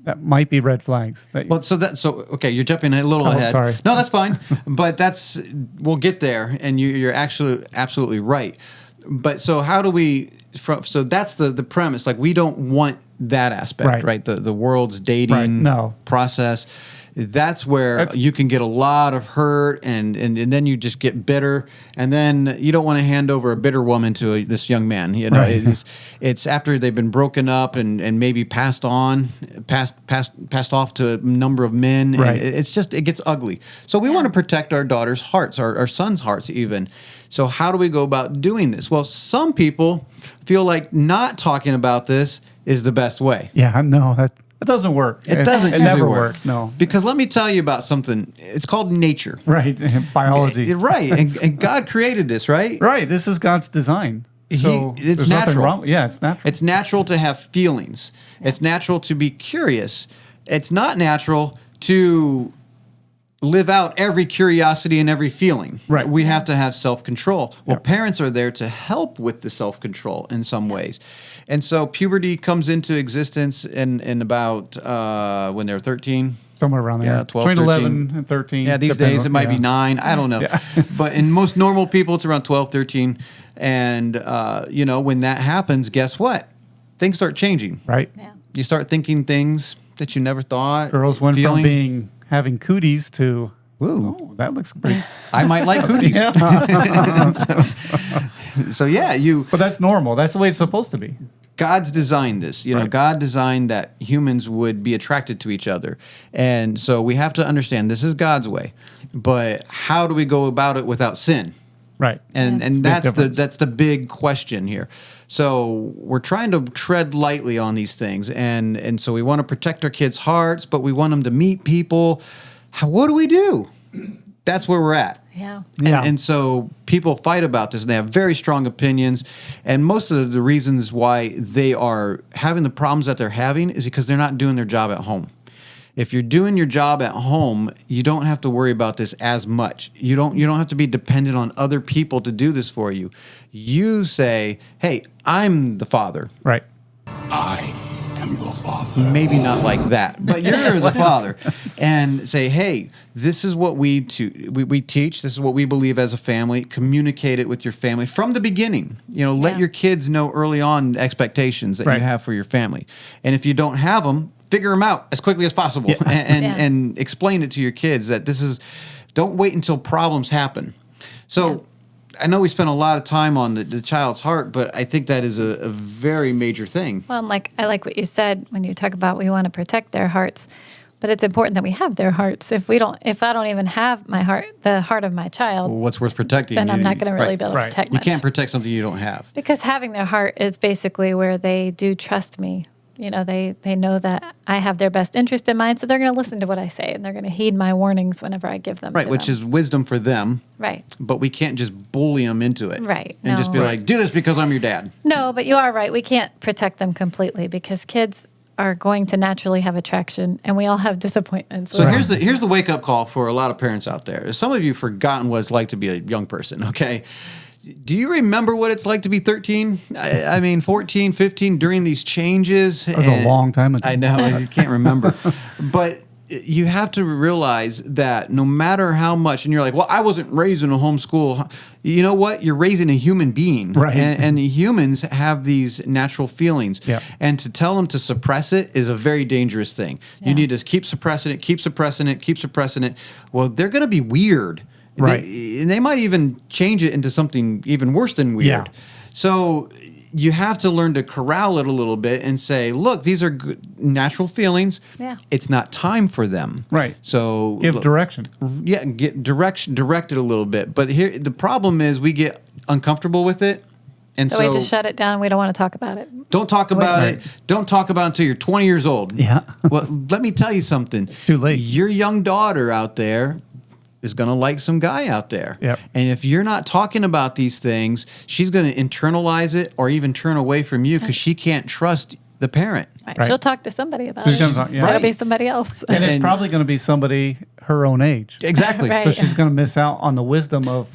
that might be red flags. That Well, so okay, you're jumping a little Oh, ahead. sorry. No, that's fine. But we'll get there, and you're actually absolutely right. But so how do we? So that's the premise. Like we don't want that aspect, Right. The world's dating Right, no. process. That's where you can get a lot of hurt, and then you just get bitter, and then you don't want to hand over a bitter woman to this young man. You know, Right. it's after they've been broken up and maybe passed off to a number of men. and Right. it gets ugly. So we want to protect our daughters' hearts, our sons' hearts even. So how do we go about doing this? Well, some people feel like not talking about this is the best way. Yeah, no, that doesn't work. It doesn't. It usually never work. works. No. Because let me tell you about something. It's called nature. Right. Biology. Right. And God created this, right? Right. This is God's design. So It's there's nothing natural. wrong. Yeah, it's natural. It's natural to have feelings. It's natural to be curious. It's not natural to live out every curiosity and every feeling. Right. We have to have self-control. Well, Yep. parents are there to help with the self-control in some ways. And so puberty comes into existence in about when they're 13. Somewhere around there. Yeah, 12, Between 13. 11 and 13. Yeah, these depending days it on- might be yeah. 9. I don't know. Yeah. But in most normal people, it's around 12, 13. And, when that happens, guess what? Things start changing. Right. Yeah. You start thinking things that you never thought. Girls went feeling. from having cooties to, Ooh, oh, that looks pretty. I might like cooties. So yeah, But that's normal. That's the way it's supposed to be. God's designed this. Right. God designed that humans would be attracted to each other. And so we have to understand this is God's way. But how do we go about it without sin? Right. And It's a big that's difference. that's the big question here. So we're trying to tread lightly on these things, and so we want to protect our kids' hearts, but we want them to meet people. What do we do? That's where we're at. Yeah. Yeah. And so people fight about this, and they have very strong opinions. And most of the reasons why they are having the problems that they're having is because they're not doing their job at home. If you're doing your job at home, you don't have to worry about this as much. You don't have to be dependent on other people to do this for you. You say, "Hey, I'm the father." Right. I am your father. Maybe not like that, but you're the father. And say, "Hey, this is what we teach. This is what we believe as a family. Communicate it with your family from the beginning. Let Yeah. your kids know early on expectations that Right. you have for your family. And if you don't have them, figure them out as quickly as possible, and explain it to your kids that this is. Don't wait until problems happen. So, I know we spent a lot of time on the child's heart, but I think that is a very major thing. Well, and I like what you said when you talk about we want to protect their hearts, but it's important that we have their hearts. If I don't even have my heart, the heart of my child, What's worth protecting? then I'm not going to really be able to Right. protect You much. can't protect something you don't have. Because having their heart is basically where they do trust me. They know that I have their best interest in mind, so they're going to listen to what I say, and they're going to heed my warnings whenever I give them. Right, to which them. is wisdom for them, right. but we can't just bully them into it. Right, And just be no. like, do this because I'm your dad. No, but you are right. We can't protect them completely because kids are going to naturally have attraction, and we all have disappointments. So here's the wake up call for a lot of parents out there. Some of you have forgotten what it's like to be a young person, okay? Do you remember what it's like to be 13? I mean, 14, 15 during these changes? That was a long time ago. I know, I can't remember. But you have to realize that no matter how much, and you're like, well, I wasn't raised in a homeschool. You know what? You're raising a human being. Right. And humans have these natural feelings. Yeah. And to tell them to suppress it is a very dangerous thing. Yeah. You need to keep suppressing it, keep suppressing it, keep suppressing it. Well, they're going to be weird. Right. And they might even change it into something even worse than weird. Yeah. So you have to learn to corral it a little bit and say, look, these are good, natural feelings. Yeah. It's not time for them. Right. So Give direction. Yeah, direct it a little bit. But here the problem is we get uncomfortable with it And So we just shut it down. We don't want to talk about it. don't talk about it. Don't talk about it until you're 20 years old. Yeah. Well, let me tell you something. Too late. Your young daughter out there is going to like some guy out there. Yep. And if you're not talking about these things, she's going to internalize it or even turn away from you because she can't trust the parent. Right. Right. She'll talk to somebody about She's it. gonna talk, yeah. It'll Right. be somebody else. And it's And- probably going to be somebody her own age. Exactly. Right. So she's going to miss out on the wisdom of.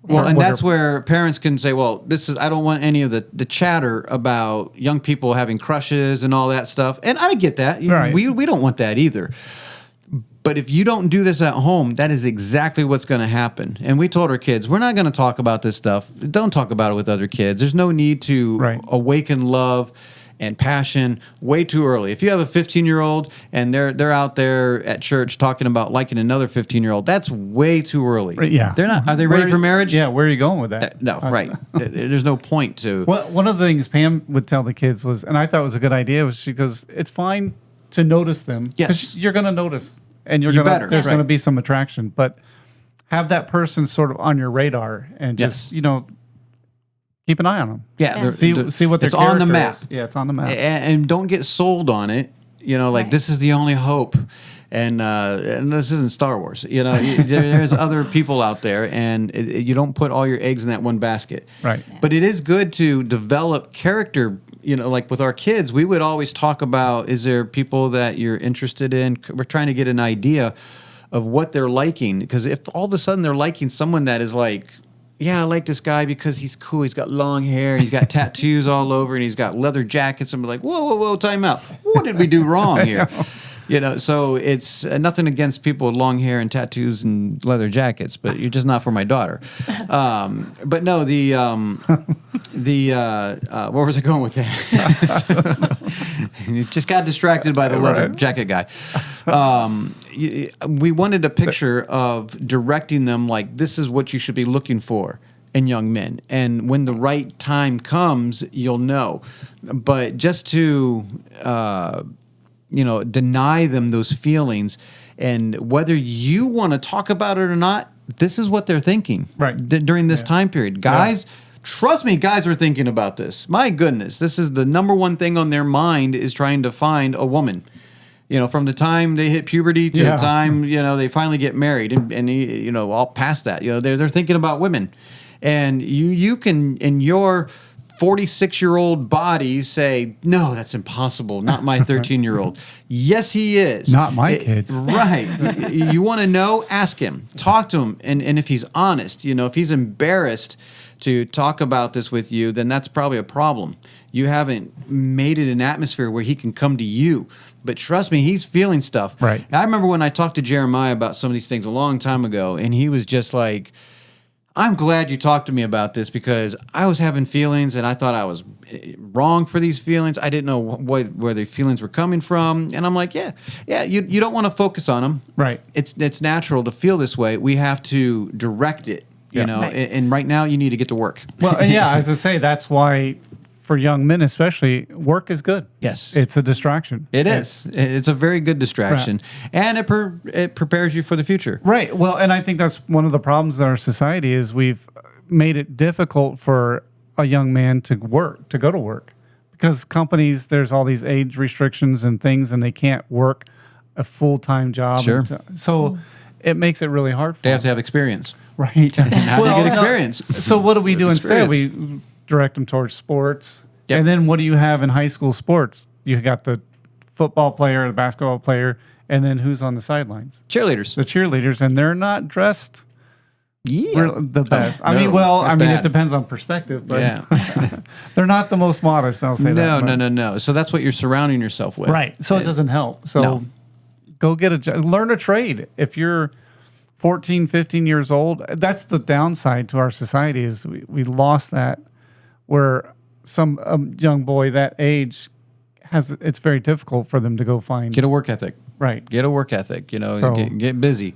Well, and what that's her- where parents can say, well, I don't want any of the chatter about young people having crushes and all that stuff. And I get that. Right. We don't want that either. But if you don't do this at home, that is exactly what's going to happen. And we told our kids, we're not going to talk about this stuff. Don't talk about it with other kids. There's no need to Right. awaken love and passion way too early. If you have a 15-year-old and they're out there at church talking about liking another 15-year-old, that's way too early. Yeah. They're not. Are they ready Where- for marriage? Yeah, where are you going with that? No, right. There's no point to. Well, one of the things Pam would tell the kids was, and I thought was a good idea, was she goes, it's fine to notice them. 'Cause Yes. You're going to notice, and You there's better, going to right. be some attraction, but have that person sort of on your radar and just, Yes. keep an eye on them. Yeah, Yeah. See what their it's on the character map. is. Yeah, it's on the map. And don't get sold on it. Like Right. this is the only hope, and this isn't Star Wars. There's other people out there, and you don't put all your eggs in that one basket. Right. But it is good to develop character. Like with our kids, we would always talk about: is there people that you're interested in? We're trying to get an idea of what they're liking, because if all of a sudden they're liking someone that is like, yeah, I like this guy because he's cool. He's got long hair and he's got tattoos all over and he's got leather jackets. And we're like, whoa, time out. What did we do wrong here? So it's nothing against people with long hair and tattoos and leather jackets, but you're just not for my daughter. But no, where was I going with that? You just got distracted by the leather jacket guy. We wanted a picture of directing them like this is what you should be looking for in young men, and when the right time comes, you'll know. But just to deny them those feelings, and whether you want to talk about it or not, this is what they're thinking Right. during this time period, guys. Trust me, guys are thinking about this. My goodness, this is the number one thing on their mind is trying to find a woman. From the time they hit puberty to the time, they finally get married and all past that, they're thinking about women. And you can, in your 46-year-old body, say, no, that's impossible. Not my 13-year-old. Yes, he is. Not my kids. Right. You want to know? Ask him. Talk to him. And if he's honest, if he's embarrassed to talk about this with you, then that's probably a problem. You haven't made it an atmosphere where he can come to you. But trust me, he's feeling stuff. Right. I remember when I talked to Jeremiah about some of these things a long time ago, and he was just like, I'm glad you talked to me about this because I was having feelings and I thought I was wrong for these feelings. I didn't know where the feelings were coming from. And I'm like, yeah, you don't want to focus on them. Right. It's natural to feel this way. We have to direct it, Right. and right now you need to get to work. Well, yeah, as I say, that's why for young men especially, work is good. Yes. It's a distraction. It is. It's a very good distraction, and it prepares you for the future. Right. Well, and I think that's one of the problems in our society is we've made it difficult for a young man to go to work, because companies, there's all these age restrictions and things, and they can't work a full-time job. Sure. So it makes it really hard for They have to them. have experience. Right. How do you get no, experience? So what do we do instead? Experience. We direct them towards sports. Yep. And then what do you have in high school sports? You got the football player, the basketball player, and then who's on the sidelines? Cheerleaders. The cheerleaders, and they're not dressed the best. I No, mean, that's bad. it depends on perspective, but Yeah. they're not the most modest, I'll say that. but- No. So that's what you're surrounding yourself with. Right. So it doesn't help. So No. go get a job, learn a trade. If you're 14, 15 years old, that's the downside to our society is we lost that, where some young boy that age it's very difficult for them to go find. Get a work ethic. Right. Get a work ethic. So- Get busy,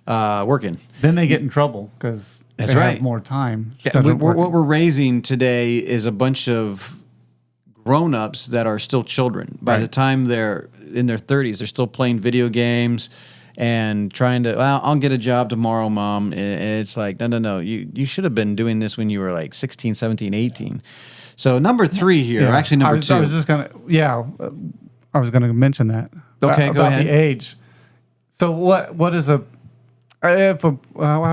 working. Then they get in trouble because they That's have right. more time. Yeah, instead of what working. we're raising today is a bunch of grown-ups that are still children. By the Right. time they're in their 30s, they're still playing video games and trying to, well, I'll get a job tomorrow, Mom. And it's like, no. You should have been doing this when you were like 16, 17, 18. So number 3 here, actually number 2. I was just going to, I was going to mention that. Okay, go about ahead. the age. So what is how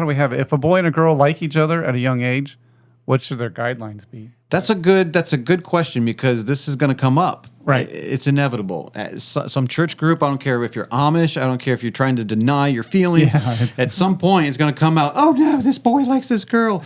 do we have it? If a boy and a girl like each other at a young age, what should their guidelines be? That's a good question, because this is going to come up. Right. It's inevitable. Some church group, I don't care if you're Amish, I don't care if you're trying to deny your feelings. Yeah, at some point, it's going to come out, oh no, this boy likes this girl.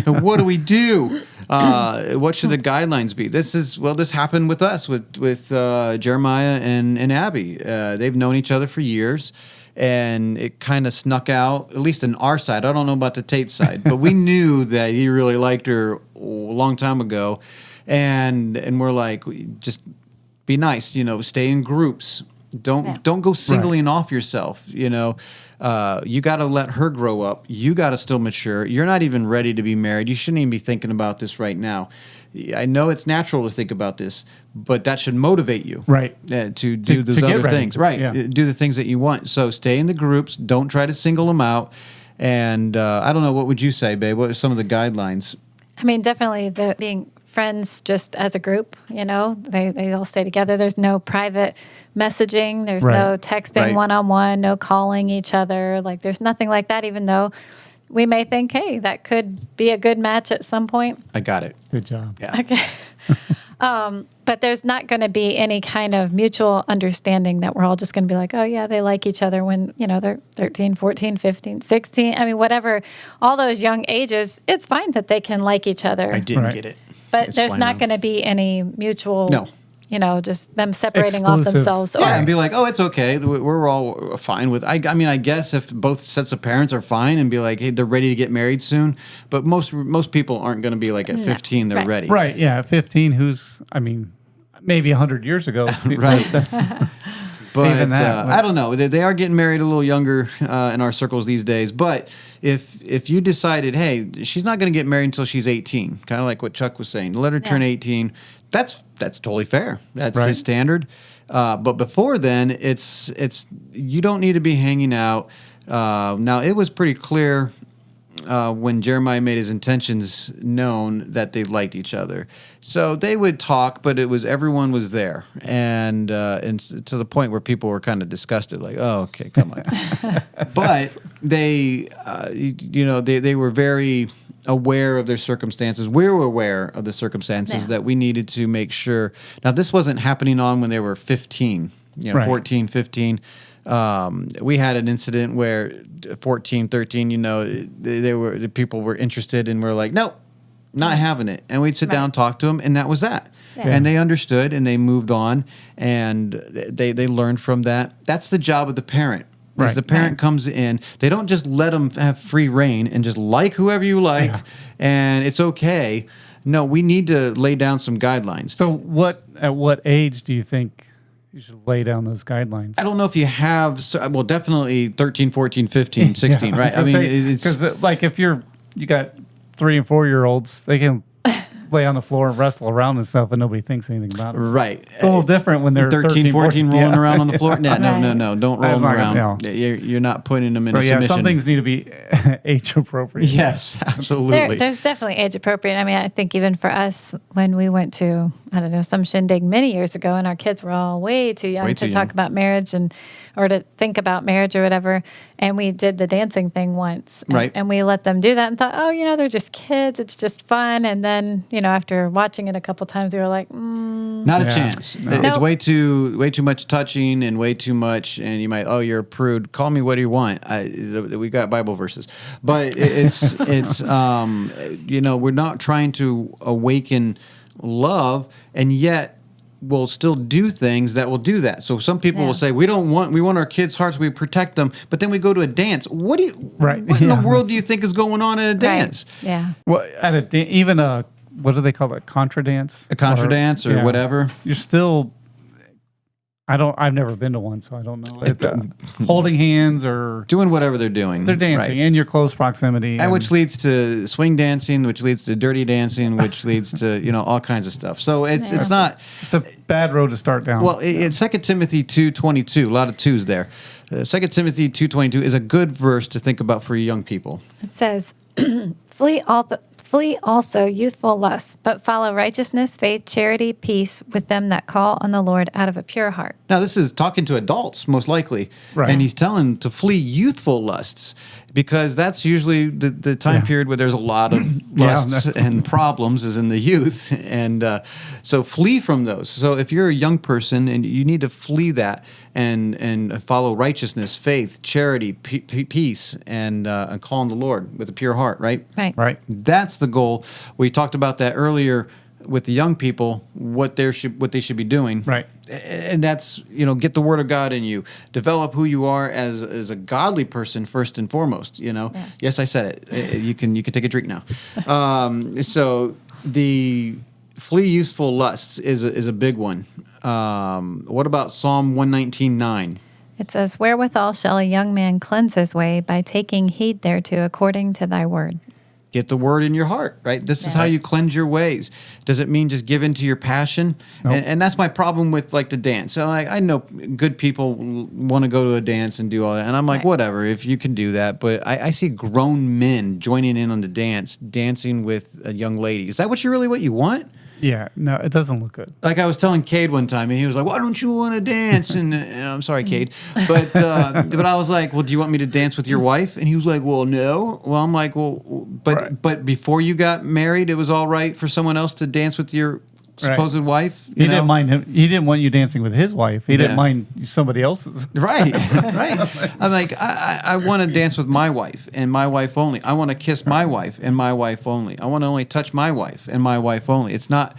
What do we do? What should the guidelines be? This happened with us, with Jeremiah and Abby. They've known each other for years. And it kind of snuck out, at least on our side. I don't know about the Tate side, but we knew that he really liked her a long time ago. And we're like, just be nice, stay in groups. Don't go singling off yourself, You got to let her grow up. You got to still mature. You're not even ready to be married. You shouldn't even be thinking about this right now. I know it's natural to think about this, but that should motivate you, Right? To do those to get other ready. things, right? Yeah. Do the things that you want. So stay in the groups. Don't try to single them out. And I don't know, what would you say, babe? What are some of the guidelines? I mean, definitely being friends just as a group, they all stay together. There's no private messaging. There's no texting one-on-one, no calling each other. Like, there's nothing like that, even though we may think, hey, that could be a good match at some point. I got it. Good job. Yeah. Okay. But there's not going to be any kind of mutual understanding that we're all just going to be like, oh, yeah, they like each other when, they're 13, 14, 15, 16. I mean, whatever, all those young ages, it's fine that they can like each other. I didn't get it. But It's there's fine not now. going to be any mutual, No. just them separating off Exclusive. themselves. Yeah, and be like, oh, it's okay. We're all fine with. I mean, I guess if both sets of parents are fine and be like, hey, they're ready to get married soon. But most people aren't going to be like at 15, they're right. ready. Right. Yeah. 15. Maybe 100 years ago. Right. But Even that, I don't know. They are getting married a little younger in our circles these days. But if you decided, hey, she's not going to get married until she's 18, kind of like what Chuck was saying, let her turn 18. That's totally fair. That's his standard. But before then, it's you don't need to be hanging out. Now, it was pretty clear when Jeremiah made his intentions known that they liked each other. So they would talk, but everyone was there, and to the point where people were kind of disgusted, like, "Oh, okay, come on." But they were very aware of their circumstances. We were aware of the circumstances that we needed to make sure. Now, this wasn't happening on when they were 15, 14, 15. We had an incident where 14, 13, the people were interested and we're like, no, not having it. And we'd sit down and talk to them, and that was that. Yeah. And they understood and they moved on, and they learned from that. That's the job of the parent. As the parent comes in, they don't just let them have free reign and just like whoever you like, and it's okay. No, we need to lay down some guidelines. So at what age do you think you should lay down those guidelines? I don't know if you have, well, definitely 13, 14, 15, 16, right? I mean, it's because like if you got 3 and 4 year olds, they can lay on the floor and wrestle around and stuff, and nobody thinks anything about it. right. It's a little different when they're 13, 14 rolling around on the floor. No, don't roll them not around. gonna- no. You're not putting them in So a submission. some things need to be age appropriate. Yes, absolutely. There's definitely age appropriate. I mean, I think even for us, when we went to, some shindig many years ago, and our kids were all way too young to talk about marriage or to think about marriage or whatever, and we did the dancing thing once. And we let them do that and thought, they're just kids. It's just fun. And then, after watching it a couple times, we were like, Not a chance. No. It's way too much touching and way too much. And you might, you're a prude. Call me what do you want? We got Bible verses, but it's we're not trying to awaken love, and yet we'll still do things that will do that. So some people will say, we want our kids' hearts, we protect them, but then we go to a dance. What in the world do you think is going on at a dance? Right. Yeah. Well, even a, what do they call it? Contra dance? A contra dance or whatever. You're still, I've never been to one, so I don't know. Holding hands or Doing whatever they're doing. they're dancing in your close proximity. And which leads to swing dancing, which leads to dirty dancing, which leads to, all kinds of stuff. So it's not... It's a bad road to start down. Well, it's 2 Timothy 2:22, a lot of twos there. 2 Timothy 2:22 is a good verse to think about for young people. It says, Flee also youthful lusts, but follow righteousness, faith, charity, peace with them that call on the Lord out of a pure heart. Now, this is talking to adults, most likely. Right. And he's telling to flee youthful lusts because that's usually the time period where there's a lot of lusts and problems is in the youth. And so flee from those. So if you're a young person and you need to flee that and follow righteousness, faith, charity, peace, and call on the Lord with a pure heart, right? Right. That's the goal. We talked about that earlier with the young people, what they should be doing. Right. And that's, get the word of God in you. Develop who you are as a godly person first and foremost, Yeah. Yes, I said it. You can take a drink now. So the flee youthful lusts is a big one. What about Psalm 119:9? It says, Wherewithal shall a young man cleanse his way by taking heed thereto according to thy word. Get the word in your heart, right? This is how you cleanse your ways. Does it mean just give in to your passion? Nope. And that's my problem with the dance. So I know good people want to go to a dance and do all that. And I'm like, whatever, if you can do that. But I see grown men joining in on the dance, dancing with a young lady. Is that what you want? Yeah, no, it doesn't look good. Like I was telling Cade one time, and he was like, "Why don't you want to dance?" And I'm sorry, Cade, but I was like, "Well, do you want me to dance with your wife?" And he was like, "Well, no." Well, I'm like, "Well, but before you got married, it was all right for someone else to dance with your supposed wife." He didn't mind him. He didn't want you dancing with his wife. He didn't mind somebody else's. Right. I'm like, I want to dance with my wife and my wife only. I want to kiss my wife and my wife only. I want to only touch my wife and my wife only. It's not,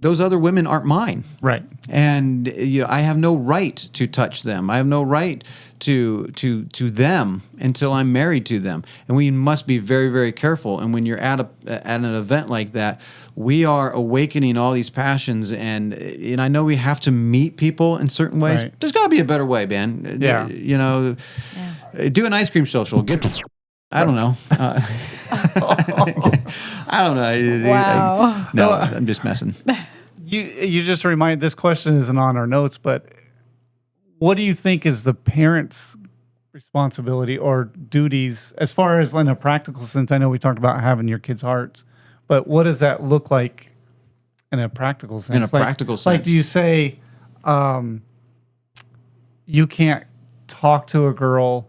those other women aren't mine. Right. And I have no right to touch them. I have no right to them until I'm married to them. And we must be very, very careful. And when you're at an event like that, we are awakening all these passions. And I know we have to meet people in certain ways. Right. There's got to be a better way, man. Yeah. Do an ice cream social. I don't know. I don't know. Wow. No, I'm just messing. You just reminded, this question isn't on our notes, but what do you think is the parents' responsibility or duties as far as in a practical sense? I know we talked about having your kids' hearts, but what does that look like in a practical sense? In a practical sense. Like, do you say you can't talk to a girl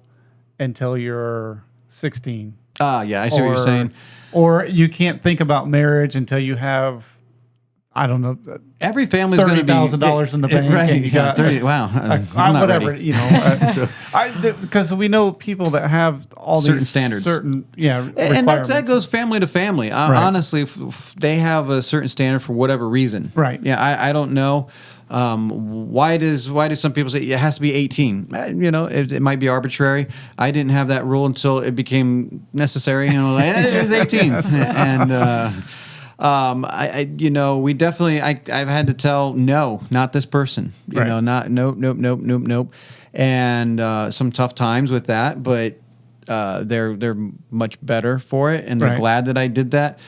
until you're 16? Yeah, I see what you're saying. Or you can't think about marriage until you have, I don't know, every family's going to be $30,000 in the bank. right? And you got 30. Wow, I'm not whatever, ready. because we know people that have all Certain these standards. and that goes family to family. Honestly, they have a certain standard for whatever reason. Right. Yeah, I don't know. Why do some people say it has to be 18? It might be arbitrary. I didn't have that rule until it became necessary. It was 18, and. We definitely, I've had to tell, no, not this person, nope. And, some tough times with that, but, they're much better for it. And they're glad that I did that.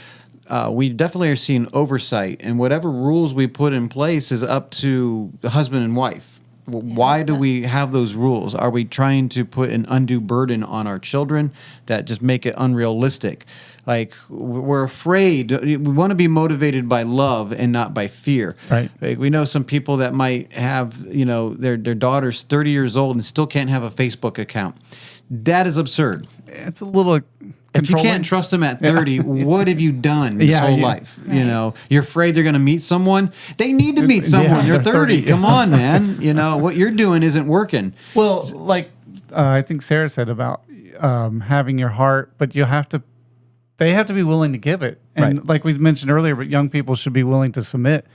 We definitely are seeing oversight, and whatever rules we put in place is up to the husband and wife. Why do we have those rules? Are we trying to put an undue burden on our children that just make it unrealistic? Like, we're afraid. We want to be motivated by love and not by fear. Right. Like, we know some people that might have, their daughter's 30 years old and still can't have a Facebook account. That is absurd. It's a little If you can't trust them at 30, what have you done your whole life? Right. You're afraid they're going to meet someone. They need to meet someone. You're 30. Come on, man. What you're doing isn't working. Well, like I think Sarah said about having your heart, but they have to be willing to give it. And like we mentioned earlier, but young people should be willing to submit.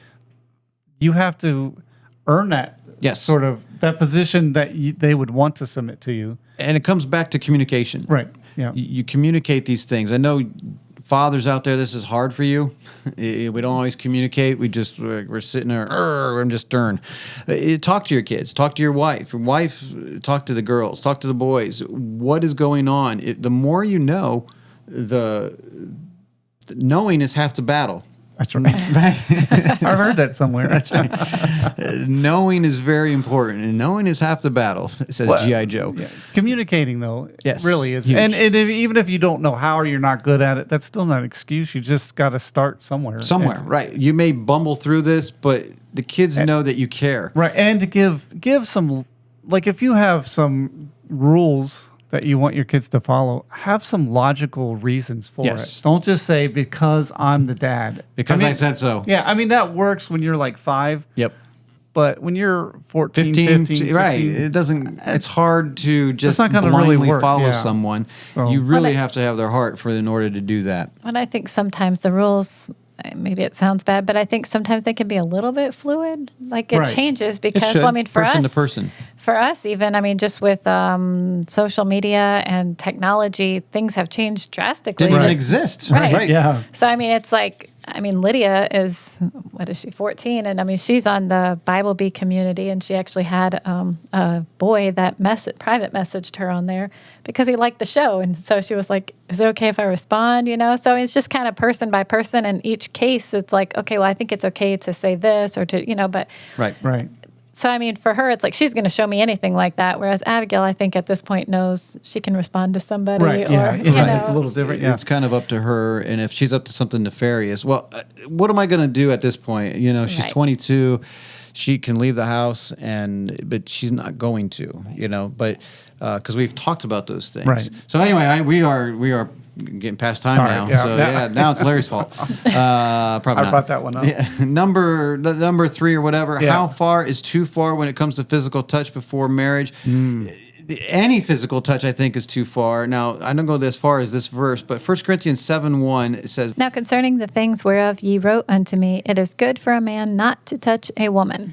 You have to earn that. Yes. Sort of that position that they would want to submit to you. And it comes back to communication. Right. Yeah. You communicate these things. I know fathers out there, this is hard for you. We don't always communicate. We're sitting there, I'm just stern. Talk to your kids. Talk to your wife. Your wife, talk to the girls. Talk to the boys. What is going on? The more you know, the knowing is half the battle. That's right. I heard that somewhere. That's right. Knowing is very important, and knowing is half the battle, says G.I. Joe. Yeah. Communicating, though, Yes. really is. Huge. And even if you don't know how or you're not good at it, that's still not an excuse. You just got to start somewhere. Somewhere, right. You may bumble through this, but the kids know that you care. Right. And to give some, like if you have some rules that you want your kids to follow, have some logical reasons for Yes. it. Don't just say, because I'm the dad. Because I said so. Yeah, I mean, that works when you're like 5. Yep. But when you're 14, 15, 16, right. It doesn't, it's hard to just not gonna really blindly work, follow yeah. someone. So- You really Well, have to have their heart in order to do that. And I think sometimes the rules, maybe it sounds bad, but I think sometimes they can be a little bit fluid. Like it Right. changes because, should, well, I mean, for person us, to person. for us, even, I mean, just with social media and technology, things have changed drastically. Didn't even Just- exist. Right. Yeah. So, I mean, it's like, I mean, Lydia is, what is she, 14? And I mean, she's on the Bible Bee community, and she actually had a boy that private messaged her on there because he liked the show. And so she was like, is it okay if I respond? You know? So it's just kind of person by person. And each case, it's like, okay, well, I think it's okay to say this or to, you know, but Right. Right. so, I mean, for her, it's like she's going to show me anything like that. Whereas Abigail, I think at this point knows she can respond to somebody. Right. Or, Yeah. you Yeah. know. It's a little different. Yeah. It's kind of up to her, and if she's up to something nefarious, well, what am I going to do at this point? You know, she's Right. 22, she can leave the house, but she's not going to. You know, but because we've talked about those things. Right. So anyway, we are getting past time All right, now. yeah. So Yeah. now it's Larry's fault. Probably I not. brought that one up. Yeah. Number 3 or whatever. Yeah. How far is too far when it comes to physical touch before marriage? Any physical touch, I think, is too far. Now, I don't go as far as this verse, but 1 Corinthians 7:1 says, Now concerning the things whereof ye wrote unto me, it is good for a man not to touch a woman.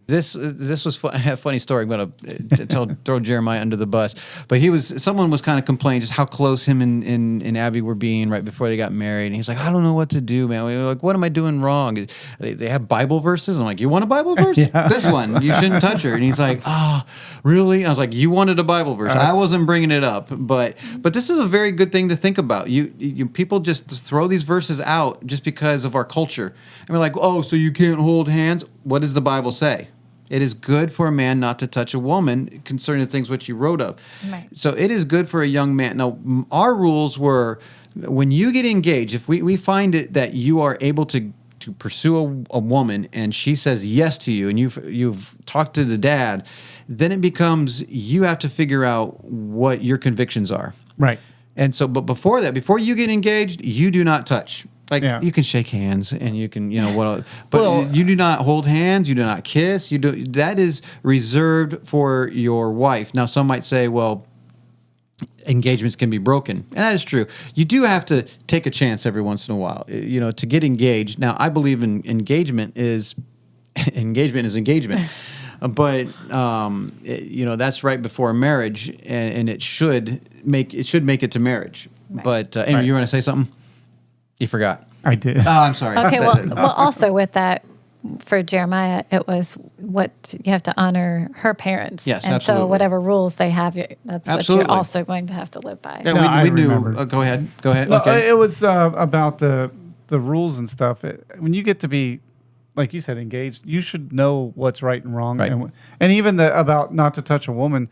This was a funny story. I'm going to throw Jeremiah under the bus, but someone was kind of complaining just how close him and Abby were being right before they got married, and he's like, I don't know what to do, man. We were like, what am I doing wrong? They have Bible verses. I'm like, you want a Bible verse? Yeah. This one, you shouldn't touch her. And he's like, really? I was like, you wanted a Bible verse. I wasn't bringing it up, but this is a very good thing to think about. You people just throw these verses out just because of our culture, and we're like, oh, so you can't hold hands? What does the Bible say? It is good for a man not to touch a woman concerning the things which you wrote of. Right. So it is good for a young man. Now, our rules were when you get engaged, if we find it that you are able to pursue a woman and she says yes to you and you've talked to the dad, then it becomes you have to figure out what your convictions are. Right. And so, but before that, before you get engaged, you do not touch. Like Yeah. you can shake hands and you can, but Well- you do not hold hands. You do not kiss. That is reserved for your wife. Now, some might say, well, engagements can be broken, and that is true. You do have to take a chance every once in a while, to get engaged. Now, I believe in engagement is engagement. But that's right before marriage, and it should make it to marriage. Right. But Amy, you want to say something? You forgot. I did. Oh, I'm sorry. Okay, well, also with that, for Jeremiah, it was what you have to honor her parents. Yes, and absolutely. so whatever rules they have, that's Absolutely. what you're also going to have to live by. Yeah, No, I we knew. remember. Go ahead. No, Okay. it was about the rules and stuff. When you get to be, like you said, engaged, you should know what's right and wrong. Right. And even about not to touch a woman.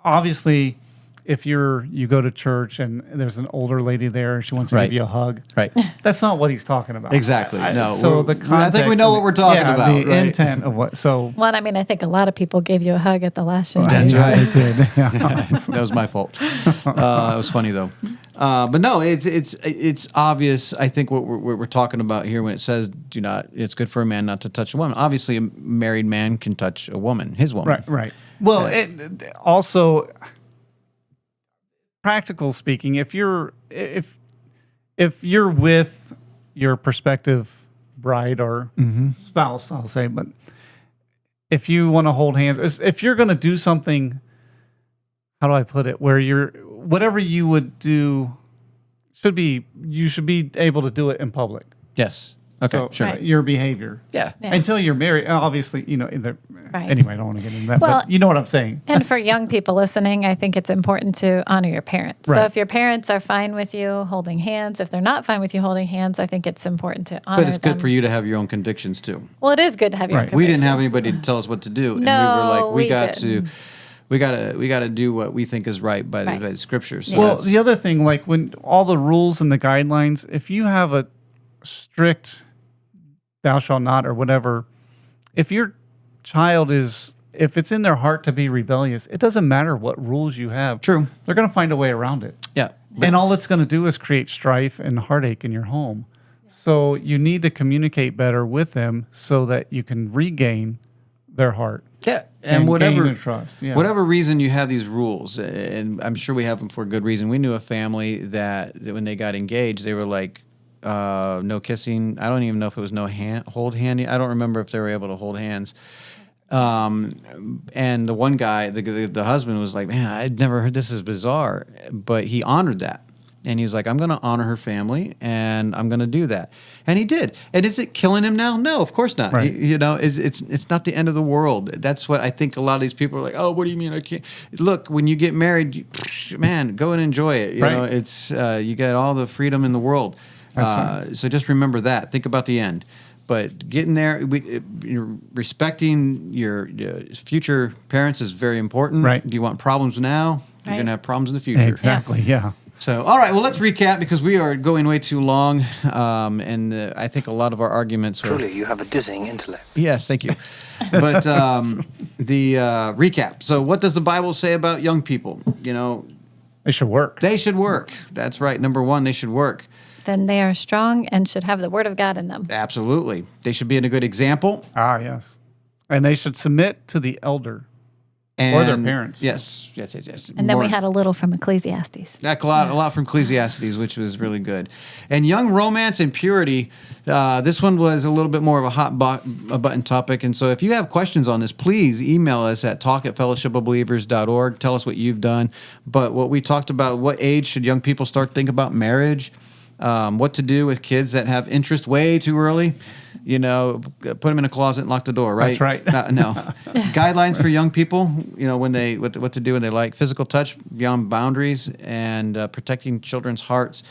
Obviously, if you go to church and there's an older lady there and she wants to Right. give you a hug, Right. that's not what he's talking about. Exactly. No, So the I think we context know and what we're talking yeah, about, The right? intent of what. So Well, I mean, I think a lot of people gave you a hug at the last show. That's yeah, right. they did. Yeah. That was my fault. It was funny though. But no, it's obvious. I think what we're talking about here when it says do not. It's good for a man not to touch a woman. Obviously, a married man can touch a woman, his woman. Right, right. Well, also, practical speaking, if you're with your prospective bride or spouse, I'll say, but if you want to hold hands, if you're going to do something, how do I put it, where whatever you would do, you should be able to do it in public. Yes. Okay. So, Sure. Right. your behavior. Yeah. Yeah. Until you're married, obviously, Right. Anyway, I don't want to get into that, Well, but you know what I'm saying. And for young people listening, I think it's important to honor your parents. So Right. if your parents are fine with you holding hands, if they're not fine with you holding hands, I think it's important to honor But it's good them. for you to have your own convictions too. Well, it is good to have your Right. own We didn't have convictions. anybody to tell us what to do, and No, we were like, we we got to do what we think is right by Right. the scriptures. So Yeah. Well, that's- the other thing, like when all the rules and the guidelines, if you have a strict thou shalt not or whatever, if your child if it's in their heart to be rebellious, it doesn't matter what rules you have. True. They're going to find a way around it. yeah. And all it's going to do is create strife and heartache in your home. So you need to communicate better with them so that you can regain their heart. Yeah, And and whatever gain their trust, yeah. whatever reason you have these rules, and I'm sure we have them for a good reason. We knew a family that when they got engaged, they were like, no kissing. I don't even know if it was no hold handy. I don't remember if they were able to hold hands. And the one guy, the husband, was like, "Man, I'd never heard this. Is bizarre," but he honored that. And he was like, I'm going to honor her family, and I'm going to do that. And he did. And is it killing him now? No, of course not. Right. It's not the end of the world. That's what I think a lot of these people are like, oh, what do you mean I can't? Look, when you get married, man, go and enjoy it. You Right. know, it's you get all the freedom in the world. So just remember that. Think about the end. But getting there, respecting your future parents is very important. Right. Do you want problems now? You're Right. going to have problems in the future. Exactly. Yeah. So, all right, well, let's recap because we are going way too long, and I think a lot of our arguments are... Truly, you have a dizzying intellect. Yes, thank you. But the recap. So what does the Bible say about young people? You know, They should work. they should work. That's right. Number one, they should work. Then they are strong and should have the word of God in them. Absolutely. They should be in a good example. Yes. And they should submit to the elder. And Or their parents. Yes. And then we More- had a little from Ecclesiastes. a lot from Ecclesiastes, which was really good. And young romance and purity, this one was a little bit more of a hot button topic. And so if you have questions on this, please email us at talk@fellowshipofbelievers.org. Tell us what you've done. But what we talked about, what age should young people start thinking about marriage? What to do with kids that have interest way too early? You know, put them in a closet and lock the door, right? That's right. No. Guidelines for young people, you know, when they what to do when they like physical touch beyond boundaries and protecting children's hearts.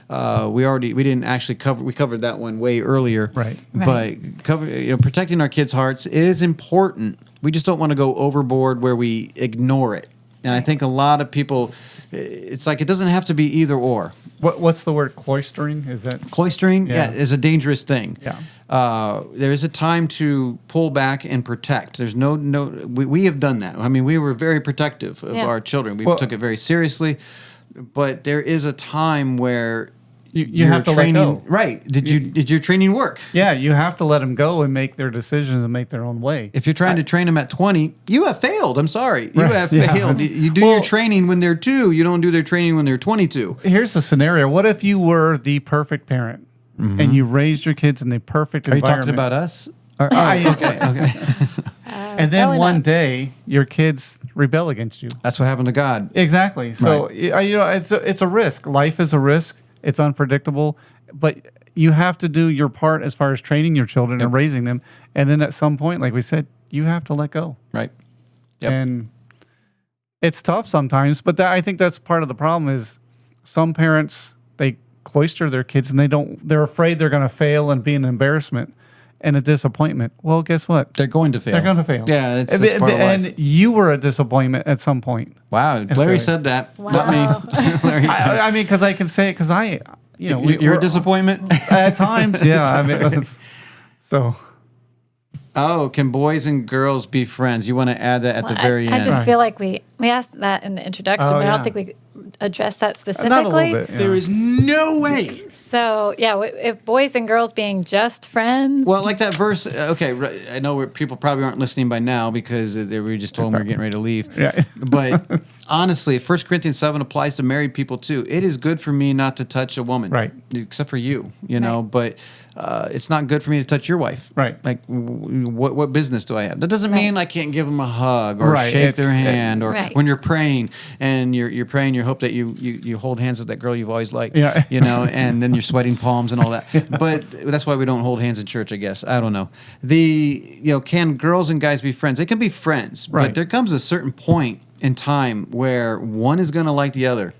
We didn't actually covered that one way earlier. Right. But protecting our kids' hearts is important. We just don't want to go overboard where we ignore it. And I think a lot of people, it's like it doesn't have to be either or. What's the word cloistering? Is that Cloistering, Yeah. is a dangerous thing. Yeah. There is a time to pull back and protect. There's we have done that. I mean, we were very protective of Yeah. our children. We Well- took it very seriously, but there is a time where you your have to let training, go? right? Did your training work? Yeah, you have to let them go and make their decisions and make their own way. If you're trying to train them at 20, you have failed. I'm sorry. You Right. have Yeah. failed. You do Well- your training when they're 2. You don't do their training when they're 22. Here's a scenario. What if you were the perfect parent and you raised your kids in the perfect Mm-hmm. Are you environment? talking about us? Okay. And then Probably one not. day your kids rebel against you. That's what happened to God. Exactly. So it's a risk. Life is a risk. It's unpredictable, but you have to do your part as far as training your children and raising them. And then at some point, like we said, you have to let go. Right. Yep. And it's tough sometimes, but I think that's part of the problem is some parents, they cloister their kids and they're afraid they're going to fail and be an embarrassment and a disappointment. Well, guess what? They're going to fail. They're going to fail. Yeah, it's just part of life. And you were a disappointment at some point. Wow, Larry very- said that. Wow. Not me. Larry, I mean, because I can say it because you're we're a disappointment. at times. Yeah. I mean, so Oh, can boys and girls be friends? You want to add that at the Well, very I end? just feel like we asked that in the introduction, Oh, but I yeah. don't think we addressed that specifically. not a little bit. Yeah. There is no way. So, yeah, if boys and girls being just friends. Well, like that verse. Okay, I know people probably aren't listening by now because they were just told we were getting ready to leave. Yeah. But honestly, 1 Corinthians 7 applies to married people too. It is good for me not to touch a woman, Right. Except for you, you know. But it's not good for me to touch your wife. Right. Like, what business do I have? That doesn't mean I can't give them a hug or Right. shake their hand, or Right. when you're praying and you're praying, you hope that you hold hands with that girl you've always liked. Yeah. You know, and then you're sweating palms and all that. But that's why we don't hold hands in church, I guess. I don't know. Can girls and guys be friends? They can be friends, Right. but there comes a certain point in time where one is going to like the other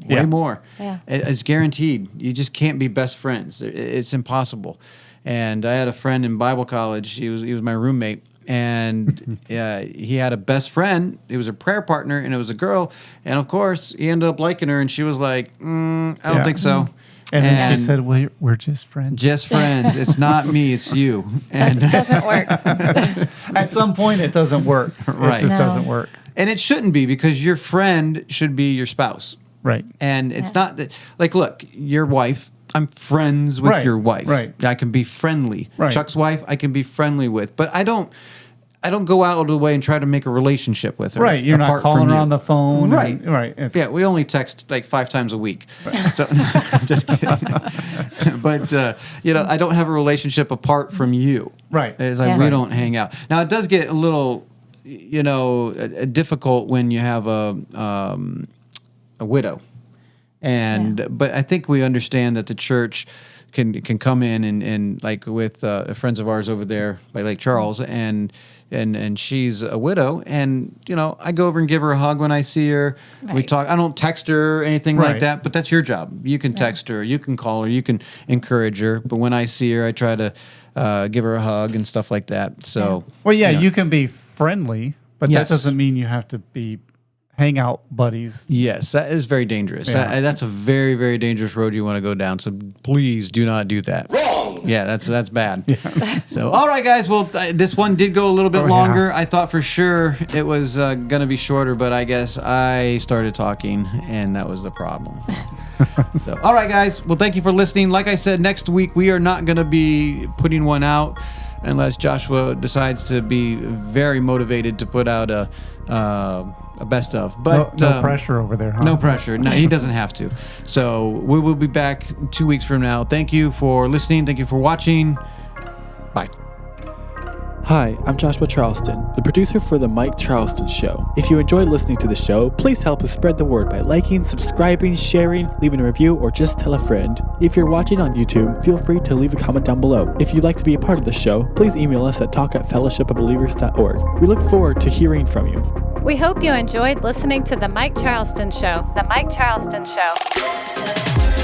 way Yeah. more. Yeah. It's guaranteed. You just can't be best friends. It's impossible. And I had a friend in Bible college. He was my roommate, and he had a best friend. It was a prayer partner, and it was a girl. And of course, he ended up liking her, and she was like, "I don't Yeah. think so." And then she said, we're just friends. "Just friends. It's not me. It's you." And It doesn't work. At some point, it doesn't work. Right. It just No. doesn't work. and it shouldn't be, because your friend should be your spouse. Right. And it's not that, like, look, your wife, I'm friends with Right, your wife. right. I can be friendly. Right. Chuck's wife, I can be friendly with. But I don't go out of the way and try to make a relationship with her. Right. You're not apart calling from her you. on the phone. Right. Right. It's, Yeah, we only text like 5 times a week. So, just kidding. But, I don't have a relationship apart from you. Right. It's like Yeah. we Right. don't hang out. Now, it does get a little, difficult when you have a widow. But I think we understand that the church can come in and like with friends of ours over there by Lake Charles, and she's a widow, and I go over and give her a hug when I see her. We Right. talk. I don't text her or anything like Right. that, but that's your job. You can text her, you can call her, you can encourage her. But when I see her, I try to give her a hug and stuff like that. So Well, yeah, you can be friendly, but Yes. that doesn't mean you have to be hangout buddies. Yes, that is very dangerous. Yeah. That's a very, very dangerous road you want to go down. So please do not do that. Wrong. Yeah, that's bad. So, all right, guys. Well, this one did go a little bit longer. I thought for sure it was going to be shorter, but I guess I started talking, and that was the problem. So, all right, guys. Well, thank you for listening. Like I said, next week we are not going to be putting one out unless Joshua decides to be very motivated to put out a best of. But No pressure over there, huh? no pressure. No, he doesn't have to. So we will be back 2 weeks from now. Thank you for listening. Thank you for watching. Bye. Hi, I'm Joshua Charleston, the producer for The Mike Charleston Show. If you enjoy listening to the show, please help us spread the word by liking, subscribing, sharing, leaving a review, or just tell a friend. If you're watching on YouTube, feel free to leave a comment down below. If you'd like to be a part of the show, please email us at talk@fellowshipofbelievers.org. We look forward to hearing from you. We hope you enjoyed listening to The Mike Charleston Show. The Mike Charleston Show.